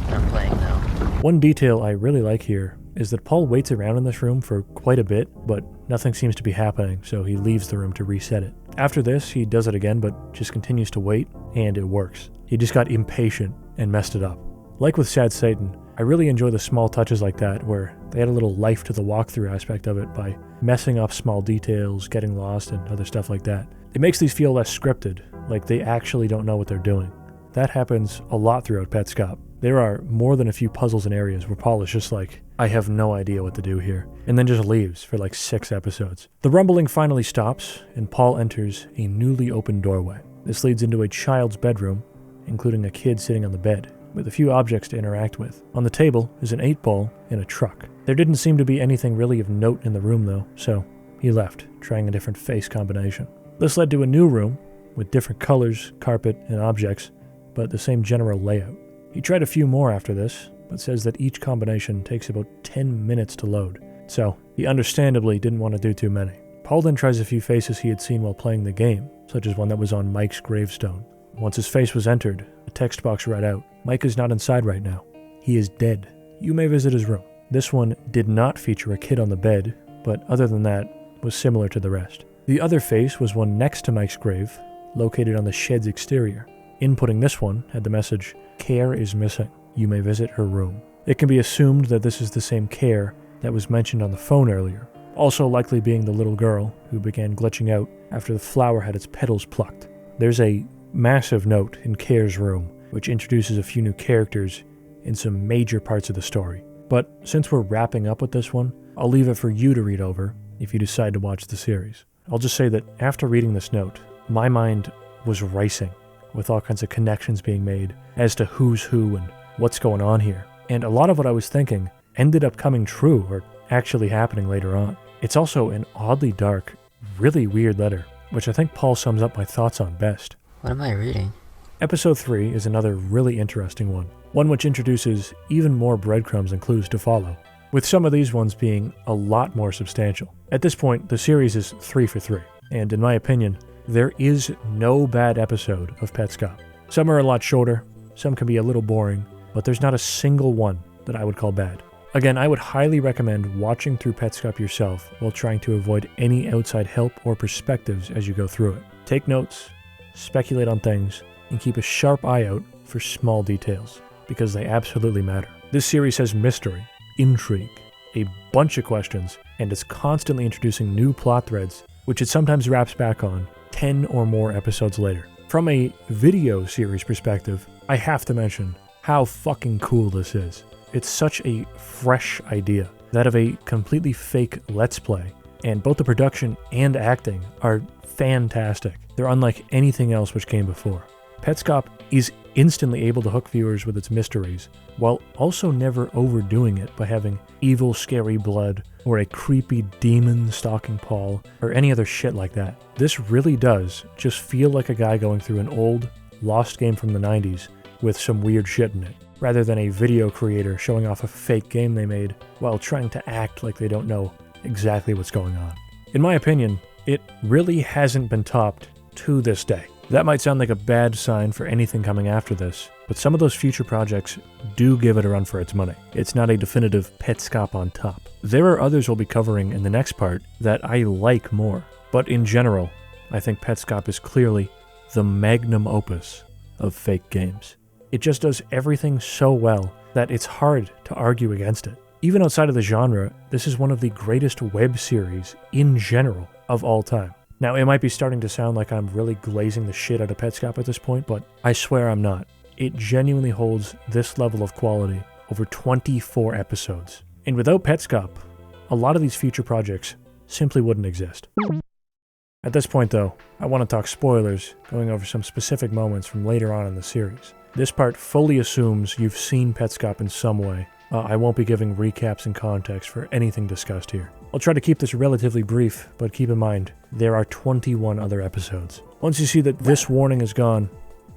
that I'm playing now. One detail I really like here is that Paul waits around in this room for quite a bit, but nothing seems to be happening, so he leaves the room to reset it. After this, he does it again, but just continues to wait, and it works. He just got impatient and messed it up. Like with Sad Satan, I really enjoy the small touches like that, where they add a little life to the walkthrough aspect of it by messing up small details, getting lost, and other stuff like that. It makes these feel less scripted, like they actually don't know what they're doing. that happens a lot throughout Petscop. There are more than a few puzzles and areas where Paul is just like, I have no idea what to do here, and then just leaves for like 6 episodes. The rumbling finally stops, and Paul enters a newly opened doorway. This leads into a child's bedroom, including a kid sitting on the bed, with a few objects to interact with. On the table is an 8-ball and a truck. There didn't seem to be anything really of note in the room though, so he left, trying a different face combination. This led to a new room, with different colors, carpet, and objects, but the same general layout. He tried a few more after this, but says that each combination takes about 10 minutes to load, so he understandably didn't want to do too many. Paul then tries a few faces he had seen while playing the game, such as one that was on Mike's gravestone. Once his face was entered, a text box read out, "Mike is not inside right now. He is dead. You may visit his room." This one did not feature a kid on the bed, but other than that, was similar to the rest. The other face was one next to Mike's grave, located on the shed's exterior. Inputting this one had the message, "Care is missing. You may visit her room." It can be assumed that this is the same Care that was mentioned on the phone earlier, also likely being the little girl who began glitching out after the flower had its petals plucked. There's a massive note in Care's room, which introduces a few new characters in some major parts of the story. But since we're wrapping up with this one, I'll leave it for you to read over if you decide to watch the series. I'll just say that after reading this note, my mind was racing with all kinds of connections being made as to who's who and what's going on here. And a lot of what I was thinking ended up coming true or actually happening later on. It's also an oddly dark, really weird letter, which I think Paul sums up my thoughts on best. What am I reading? Episode 3 is another really interesting one which introduces even more breadcrumbs and clues to follow, with some of these ones being a lot more substantial. At this point, the series is 3 for 3, and in my opinion, there is no bad episode of Petscop. Some are a lot shorter, some can be a little boring, but there's not a single one that I would call bad. Again, I would highly recommend watching through Petscop yourself while trying to avoid any outside help or perspectives as you go through it. Take notes, speculate on things, and keep a sharp eye out for small details, because they absolutely matter. This series has mystery, intrigue, a bunch of questions, and it's constantly introducing new plot threads, which it sometimes wraps back on 10 or more episodes later. From a video series perspective, I have to mention how fucking cool this is. It's such a fresh idea, that of a completely fake Let's Play, and both the production and acting are fantastic. They're unlike anything else which came before. Petscop is instantly able to hook viewers with its mysteries, while also never overdoing it by having evil, scary blood, or a creepy demon stalking Paul, or any other shit like that. This really does just feel like a guy going through an old, lost game from the 90s with some weird shit in it, rather than a video creator showing off a fake game they made while trying to act like they don't know exactly what's going on. In my opinion, it really hasn't been topped to this day. That might sound like a bad sign for anything coming after this, but some of those future projects do give it a run for its money. It's not a definitive Petscop on top. There are others we'll be covering in the next part that I like more, but in general, I think Petscop is clearly the magnum opus of fake games. It just does everything so well that it's hard to argue against it. Even outside of the genre, this is one of the greatest web series in general of all time. Now, it might be starting to sound like I'm really glazing the shit out of Petscop at this point, but I swear I'm not. It genuinely holds this level of quality over 24 episodes. And without Petscop, a lot of these future projects simply wouldn't exist. At this point though, I want to talk spoilers, going over some specific moments from later on in the series. This part fully assumes you've seen Petscop in some way. I won't be giving recaps and context for anything discussed here. I'll try to keep this relatively brief, but keep in mind, there are 21 other episodes. Once you see that this warning is gone,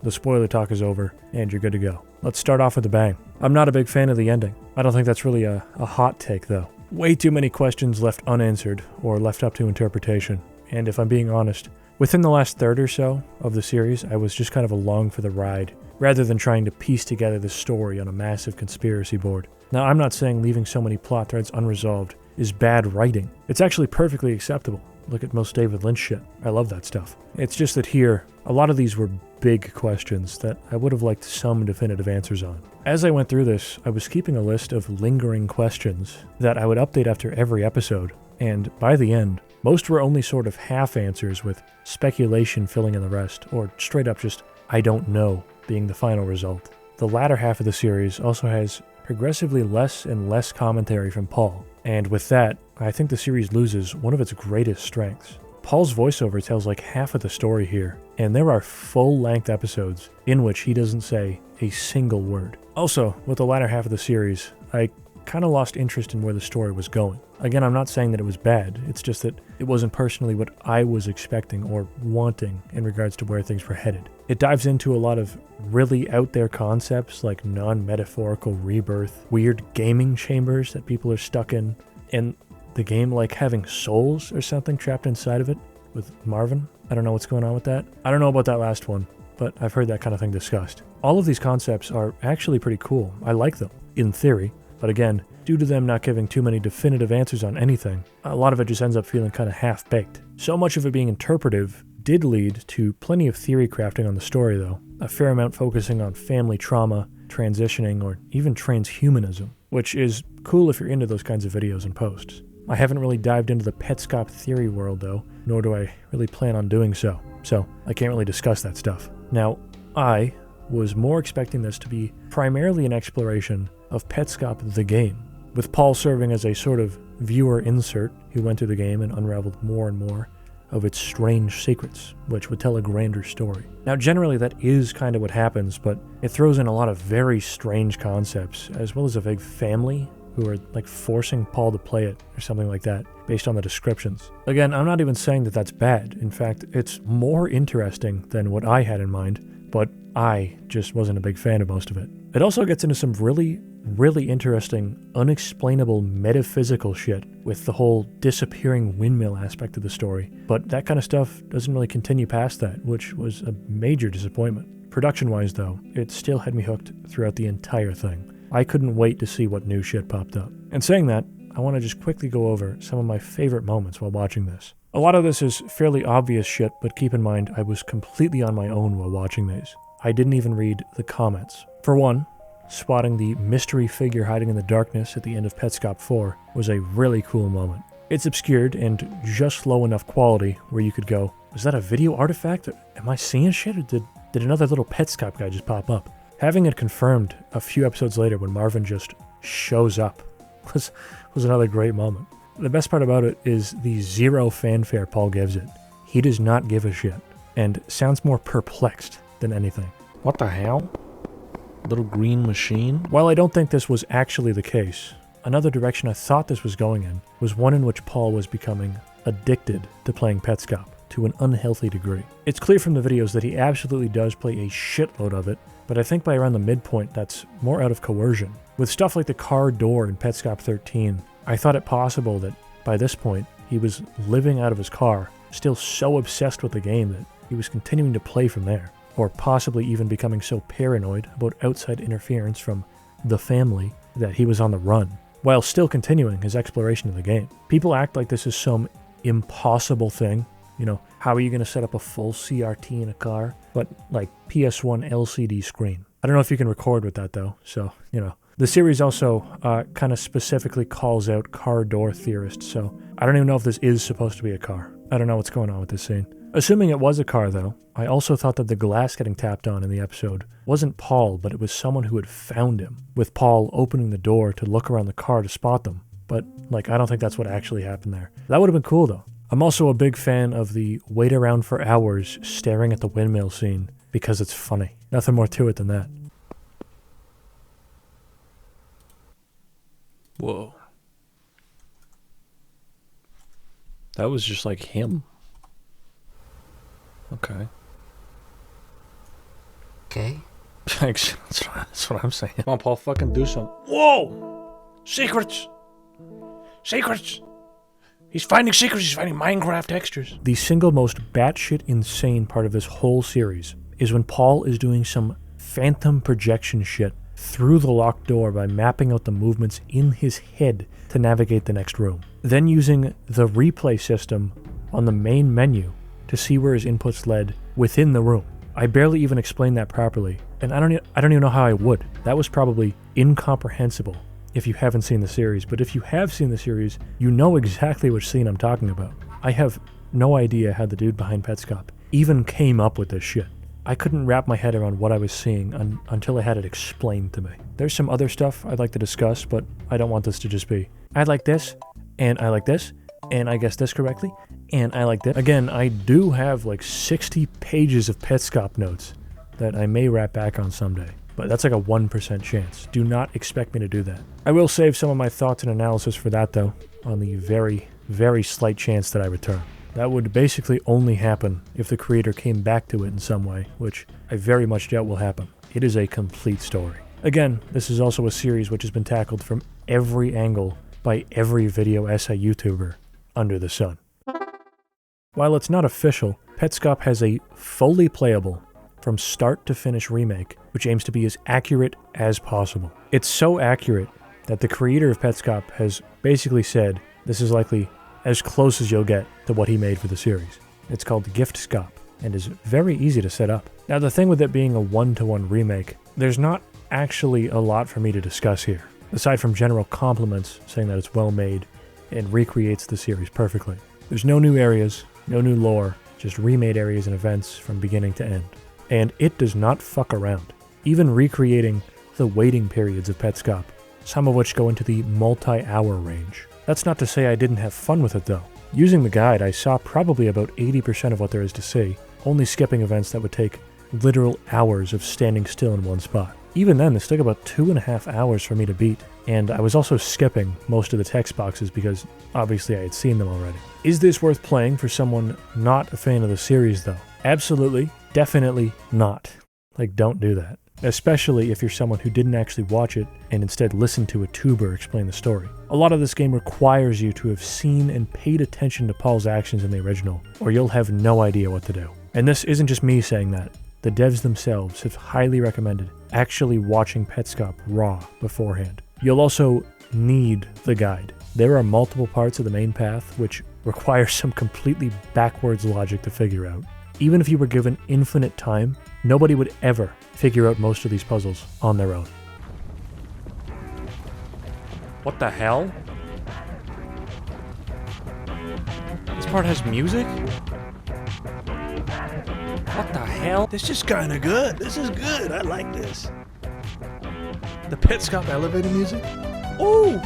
the spoiler talk is over, and you're good to go. Let's start off with a bang. I'm not a big fan of the ending. I don't think that's really a hot take though. Way too many questions left unanswered, or left up to interpretation. And if I'm being honest, within the last third or so of the series, I was just kind of along for the ride, rather than trying to piece together the story on a massive conspiracy board. Now, I'm not saying leaving so many plot threads unresolved is bad writing. It's actually perfectly acceptable. Look at most David Lynch shit. I love that stuff. It's just that here, a lot of these were big questions that I would have liked some definitive answers on. As I went through this, I was keeping a list of lingering questions that I would update after every episode, and by the end, most were only sort of half answers with speculation filling in the rest, or straight up just, I don't know, being the final result. The latter half of the series also has progressively less and less commentary from Paul, and with that, I think the series loses one of its greatest strengths. Paul's voiceover tells like half of the story here, and there are full-length episodes in which he doesn't say a single word. Also, with the latter half of the series, I kind of lost interest in where the story was going. Again, I'm not saying that it was bad, it's just that it wasn't personally what I was expecting or wanting in regards to where things were headed. It dives into a lot of really out there concepts like non-metaphorical rebirth, weird gaming chambers that people are stuck in, and the game like having souls or something trapped inside of it with Marvin. I don't know what's going on with that. I don't know about that last one, but I've heard that kind of thing discussed. All of these concepts are actually pretty cool. I like them, in theory. But again, due to them not giving too many definitive answers on anything, a lot of it just ends up feeling kind of half-baked. So much of it being interpretive did lead to plenty of theory crafting on the story though, a fair amount focusing on family trauma, transitioning, or even transhumanism, which is cool if you're into those kinds of videos and posts. I haven't really dived into the Petscop theory world though, nor do I really plan on doing so I can't really discuss that stuff. Now, I was more expecting this to be primarily an exploration of Petscop the game, with Paul serving as a sort of viewer insert who went through the game and unraveled more and more of its strange secrets, which would tell a grander story. Now generally that is kind of what happens, but it throws in a lot of very strange concepts, as well as a vague family who are like forcing Paul to play it or something like that, based on the descriptions. Again, I'm not even saying that that's bad. In fact, it's more interesting than what I had in mind, but I just wasn't a big fan of most of it. It also gets into some really interesting, unexplainable metaphysical shit with the whole disappearing windmill aspect of the story, but that kind of stuff doesn't really continue past that, which was a major disappointment. Production-wise though, it still had me hooked throughout the entire thing. I couldn't wait to see what new shit popped up. And saying that, I want to just quickly go over some of my favorite moments while watching this. A lot of this is fairly obvious shit, but keep in mind I was completely on my own while watching these. I didn't even read the comments. For one, spotting the mystery figure hiding in the darkness at the end of Petscop 4 was a really cool moment. It's obscured and just low enough quality where you could go, is that a video artifact? Am I seeing shit, or did another little Petscop guy just pop up? Having it confirmed a few episodes later when Marvin just shows up was another great moment. The best part about it is the zero fanfare Paul gives it. He does not give a shit, and sounds more perplexed than anything. What the hell? Little green machine? While I don't think this was actually the case, another direction I thought this was going in was one in which Paul was becoming addicted to playing Petscop to an unhealthy degree. It's clear from the videos that he absolutely does play a shitload of it, but I think by around the midpoint that's more out of coercion. With stuff like the car door in Petscop 13, I thought it possible that by this point he was living out of his car, still so obsessed with the game that he was continuing to play from there, or possibly even becoming so paranoid about outside interference from the family that he was on the run, while still continuing his exploration of the game. People act like this is some impossible thing. You know, how are you going to set up a full CRT in a car? But like PS1 LCD screen. I don't know if you can record with that though, so, you know. The series also kind of specifically calls out car door theorists, so I don't even know if this is supposed to be a car. I don't know what's going on with this scene. Assuming it was a car though, I also thought that the glass getting tapped on in the episode wasn't Paul, but it was someone who had found him, with Paul opening the door to look around the car to spot them. But, like, I don't think that's what actually happened there. That would have been cool though. I'm also a big fan of the wait around for hours staring at the windmill scene because it's funny. Nothing more to it than that. Whoa. That was just like him. Okay. Okay. That's what I'm saying. Come on, Paul, fucking do something. Whoa! Secrets! Secrets! He's finding secrets, he's finding Minecraft textures. The single most batshit insane part of this whole series is when Paul is doing some phantom projection shit through the locked door by mapping out the movements in his head to navigate the next room. Then using the replay system on the main menu to see where his inputs led within the room. I barely even explained that properly, and I don't even know how I would. That was probably incomprehensible if you haven't seen the series, but if you have seen the series, you know exactly which scene I'm talking about. I have no idea how the dude behind Petscop even came up with this shit. I couldn't wrap my head around what I was seeing until I had it explained to me. There's some other stuff I'd like to discuss, but I don't want this to just be, I like this, and I like this, and I guessed this correctly, and I like that. Again, I do have like 60 pages of Petscop notes that I may wrap back on someday, but that's like a 1% chance. Do not expect me to do that. I will save some of my thoughts and analysis for that though, on the very, very slight chance that I return. That would basically only happen if the creator came back to it in some way, which I very much doubt will happen. It is a complete story. Again, this is also a series which has been tackled from every angle by every video essay YouTuber under the sun. While it's not official, Petscop has a fully playable, from start to finish remake, which aims to be as accurate as possible. It's so accurate that the creator of Petscop has basically said this is likely as close as you'll get to what he made for the series. It's called Giftscop and is very easy to set up. Now the thing with it being a one-to-one remake, there's not actually a lot for me to discuss here, aside from general compliments saying that it's well made and recreates the series perfectly. There's no new areas, no new lore, just remade areas and events from beginning to end. And it does not fuck around, even recreating the waiting periods of Petscop, some of which go into the multi-hour range. That's not to say I didn't have fun with it though. Using the guide, I saw probably about 80% of what there is to see, only skipping events that would take literal hours of standing still in one spot. Even then, this took about 2.5 hours for me to beat, and I was also skipping most of the text boxes because obviously I had seen them already. Is this worth playing for someone not a fan of the series though? Absolutely, definitely not. Like, don't do that. Especially if you're someone who didn't actually watch it and instead listened to a tuber explain the story. A lot of this game requires you to have seen and paid attention to Paul's actions in the original, or you'll have no idea what to do. And this isn't just me saying that. The devs themselves have highly recommended actually watching Petscop raw beforehand. You'll also need the guide. There are multiple parts of the main path which require some completely backwards logic to figure out. Even if you were given infinite time, nobody would ever figure out most of these puzzles on their own. What the hell? This part has music? What the hell? This is kinda good. This is good. I like this. The Petscop elevator music? Ooh!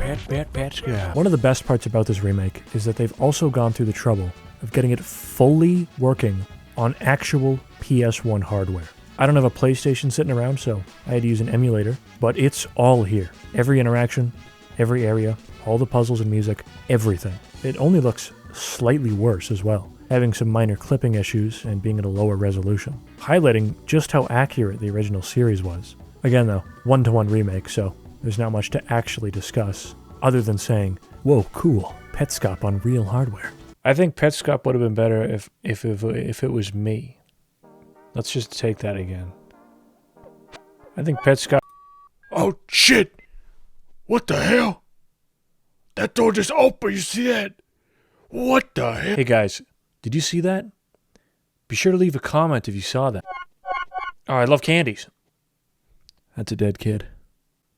Petscop. One of the best parts about this remake is that they've also gone through the trouble of getting it fully working on actual PS1 hardware. I don't have a PlayStation sitting around, so I had to use an emulator, but it's all here. Every interaction, every area, all the puzzles and music, everything. It only looks slightly worse as well, having some minor clipping issues and being at a lower resolution, highlighting just how accurate the original series was. Again though, one-to-one remake, so there's not much to actually discuss, other than saying, whoa, cool, Petscop on real hardware. I think Petscop would have been better if it was me. Let's just take that again. I think Petscop... Oh, shit! What the hell? That door just opened, you see that? What the hell? Hey guys, did you see that? Be sure to leave a comment if you saw that. Oh, I love candies. That's a dead kid.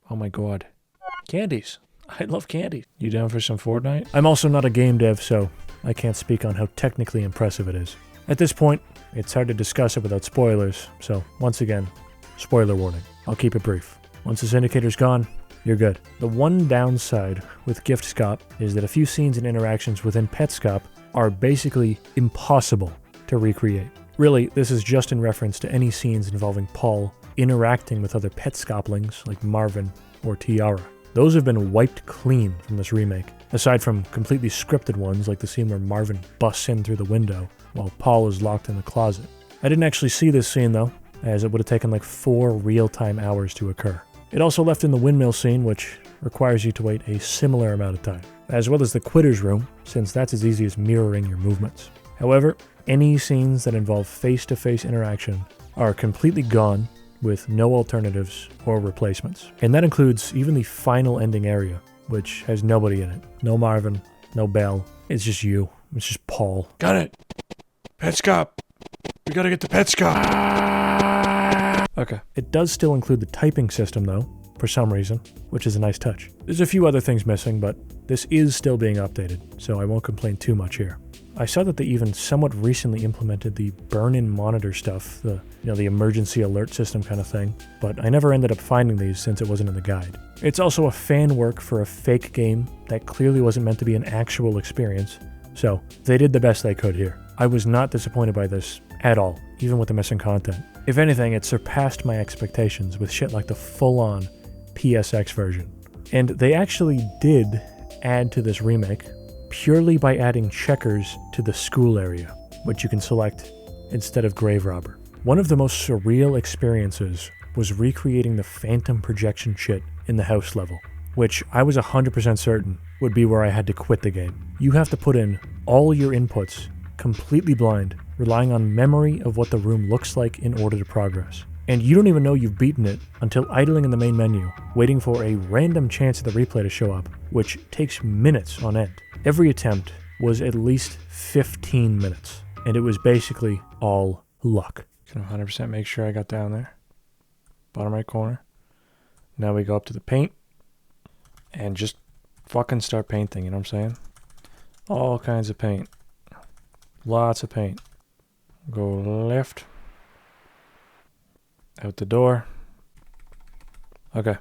Oh my god. Candies. I love candies. You down for some Fortnite? I'm also not a game dev, so I can't speak on how technically impressive it is. At this point, it's hard to discuss it without spoilers, so once again, spoiler warning. I'll keep it brief. Once this indicator's gone, you're good. The one downside with Giftscop is that a few scenes and interactions within Petscop are basically impossible to recreate. Really, this is just in reference to any scenes involving Paul interacting with other Petscoplings like Marvin or Tiara. Those have been wiped clean from this remake, aside from completely scripted ones like the scene where Marvin busts in through the window while Paul is locked in the closet. I didn't actually see this scene though, as it would have taken like 4 real-time hours to occur. It also left in the windmill scene, which requires you to wait a similar amount of time, as well as the quitter's room, since that's as easy as mirroring your movements. However, any scenes that involve face-to-face interaction are completely gone with no alternatives or replacements. And that includes even the final ending area, which has nobody in it. No Marvin, no Belle, it's just you. It's just Paul. Got it! Petscop! We gotta get to Petscop! Okay. It does still include the typing system though, for some reason, which is a nice touch. There's a few other things missing, but this is still being updated, so I won't complain too much here. I saw that they even somewhat recently implemented the burn-in monitor stuff, the emergency alert system kind of thing, but I never ended up finding these since it wasn't in the guide. It's also a fan work for a fake game that clearly wasn't meant to be an actual experience, so they did the best they could here. I was not disappointed by this at all, even with the missing content. If anything, it surpassed my expectations with shit like the full-on PSX version. And they actually did add to this remake purely by adding checkers to the school area, which you can select instead of Grave Robber. One of the most surreal experiences was recreating the phantom projection shit in the house level, which I was 100% certain would be where I had to quit the game. You have to put in all your inputs completely blind, relying on memory of what the room looks like in order to progress. And you don't even know you've beaten it until idling in the main menu, waiting for a random chance at the replay to show up, which takes minutes on end. Every attempt was at least 15 minutes, and it was basically all luck. Can 100% make sure I got down there. Bottom right corner. Now we go up to the paint, and just fucking start painting, you know what I'm saying? All kinds of paint. Lots of paint. Go left. Out the door. Okay.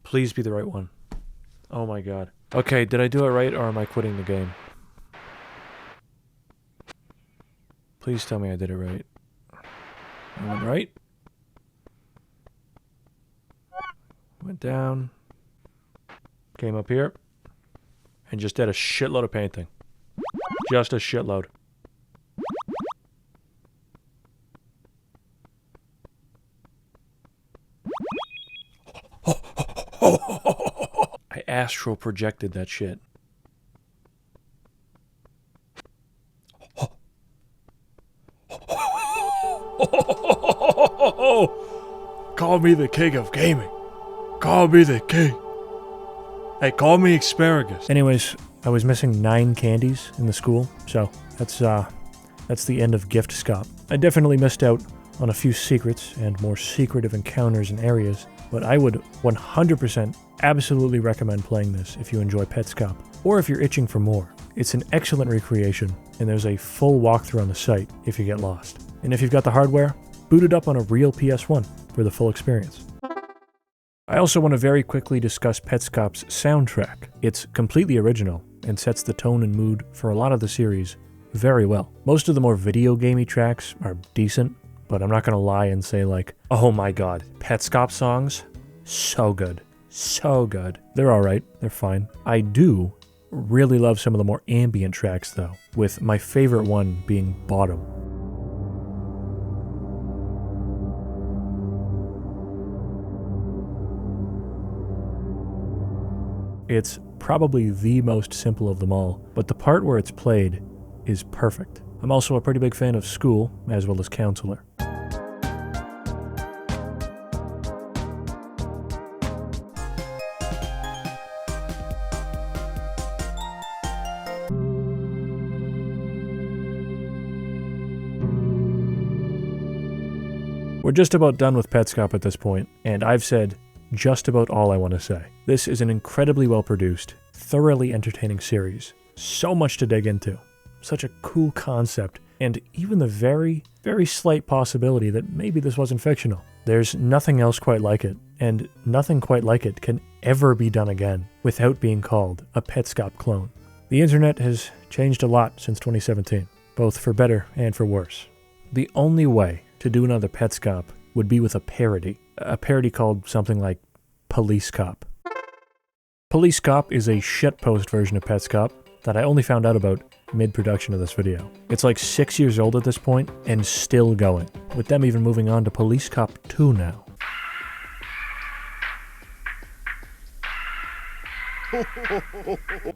Please be the right one. Oh my god. Okay, did I do it right or am I quitting the game? Please tell me I did it right. I went right. Went down. Came up here. And just did a shitload of painting. Just a shitload. I astral projected that shit. Call me the king of gaming. Call me the king. Hey, call me asparagus. Anyways, I was missing 9 candies in the school, so that's the end of Gift Scop. I definitely missed out on a few secrets and more secretive encounters and areas, but I would 100% absolutely recommend playing this if you enjoy Petscop, or if you're itching for more. It's an excellent recreation, and there's a full walkthrough on the site if you get lost. And if you've got the hardware, boot it up on a real PS1 for the full experience. I also want to very quickly discuss Petscop's soundtrack. It's completely original and sets the tone and mood for a lot of the series very well. Most of the more video gamey tracks are decent, but I'm not gonna lie and say like, oh my god, Petscop songs? So good. So good. They're alright, they're fine. I do really love some of the more ambient tracks though, with my favorite one being Bottom. It's probably the most simple of them all, but the part where it's played is perfect. I'm also a pretty big fan of School, as well as Counselor. We're just about done with Petscop at this point, and I've said just about all I want to say. This is an incredibly well-produced, thoroughly entertaining series. So much to dig into. Such a cool concept, and even the very, very slight possibility that maybe this wasn't fictional. There's nothing else quite like it, and nothing quite like it can ever be done again without being called a Petscop clone. The internet has changed a lot since 2017, both for better and for worse. The only way to do another Petscop would be with a parody called something like Policecop. Policecop is a shitpost version of Petscop that I only found out about mid-production of this video. It's like 6 years old at this point and still going, with them even moving on to Policecop 2 now.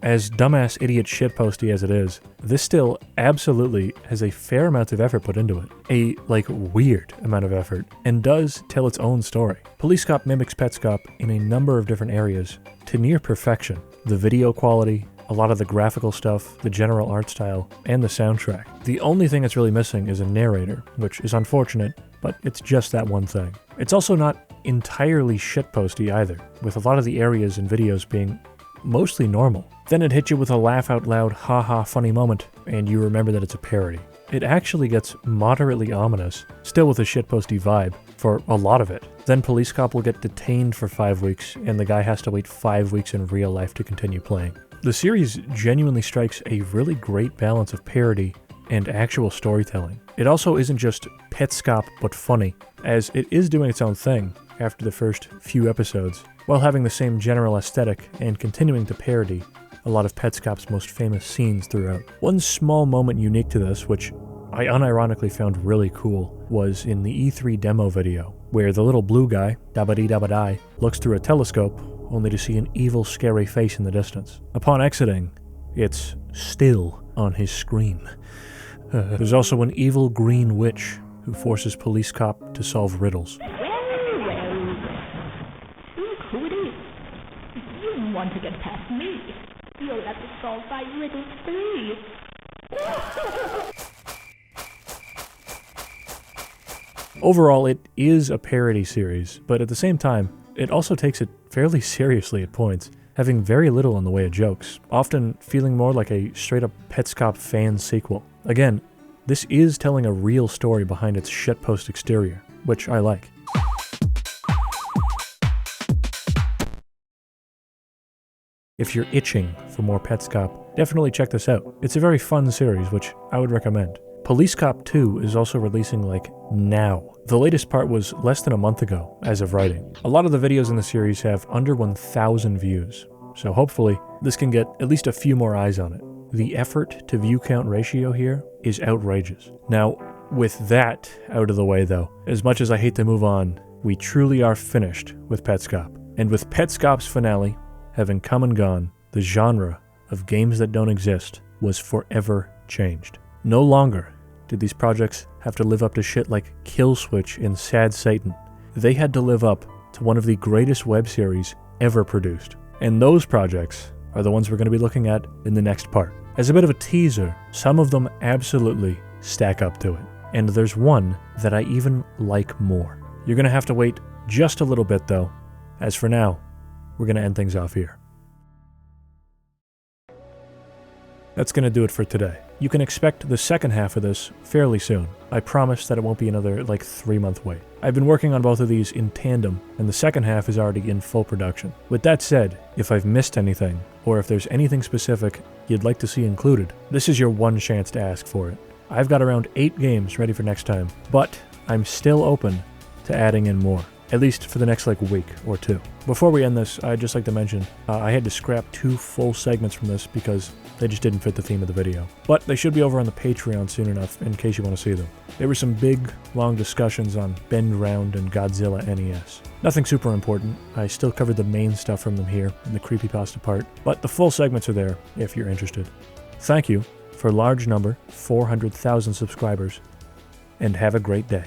As dumbass idiot shitposty as it is, this still absolutely has a fair amount of effort put into it. A, weird amount of effort, and does tell its own story. Policecop mimics Petscop in a number of different areas to near perfection. The video quality, a lot of the graphical stuff, the general art style, and the soundtrack. The only thing that's really missing is a narrator, which is unfortunate, but it's just that one thing. It's also not entirely shitposty either, with a lot of the areas and videos being mostly normal. Then it hits you with a laugh-out-loud, ha-ha funny moment, and you remember that it's a parody. It actually gets moderately ominous, still with a shitposty vibe, for a lot of it. Then Policecop will get detained for 5 weeks, and the guy has to wait 5 weeks in real life to continue playing. The series genuinely strikes a really great balance of parody and actual storytelling. It also isn't just Petscop but funny, as it is doing its own thing after the first few episodes, while having the same general aesthetic and continuing to parody a lot of Petscop's most famous scenes throughout. One small moment unique to this, which I unironically found really cool, was in the E3 demo video, where the little blue guy, Dabba-dee-dabba-die, looks through a telescope only to see an evil, scary face in the distance. Upon exiting, it's still on his screen. There's also an evil green witch who forces Policecop to solve riddles. Well, look who it is. If you want to get past me, you'll have to solve my riddle 3. Overall, it is a parody series, but at the same time, it also takes it fairly seriously at points, having very little in the way of jokes, often feeling more like a straight-up Petscop fan sequel. Again, this is telling a real story behind its shitpost exterior, which I like. If you're itching for more Petscop, definitely check this out. It's a very fun series, which I would recommend. Policecop 2 is also releasing, like, now. The latest part was less than a month ago, as of writing. A lot of the videos in the series have under 1,000 views, so hopefully this can get at least a few more eyes on it. The effort to view count ratio here is outrageous. Now, with that out of the way though, as much as I hate to move on, we truly are finished with Petscop. And with Petscop's finale having come and gone, the genre of games that don't exist was forever changed. No longer did these projects have to live up to shit like Killswitch and Sad Satan. They had to live up to one of the greatest web series ever produced. And those projects are the ones we're going to be looking at in the next part. As a bit of a teaser, some of them absolutely stack up to it. And there's one that I even like more. You're going to have to wait just a little bit though, as for now, we're going to end things off here. That's going to do it for today. You can expect the second half of this fairly soon. I promise that it won't be another, 3-month wait. I've been working on both of these in tandem, and the second half is already in full production. With that said, if I've missed anything, or if there's anything specific you'd like to see included, this is your one chance to ask for it. I've got around 8 games ready for next time, but I'm still open to adding in more. At least for the next week or 2. Before we end this, I'd just like to mention, I had to scrap 2 full segments from this because they just didn't fit the theme of the video. But they should be over on the Patreon soon enough in case you want to see them. There were some big, long discussions on Bend Round and Godzilla NES. Nothing super important, I still covered the main stuff from them here in the Creepypasta part, but the full segments are there if you're interested. Thank you for large number, 400,000 subscribers, and have a great day.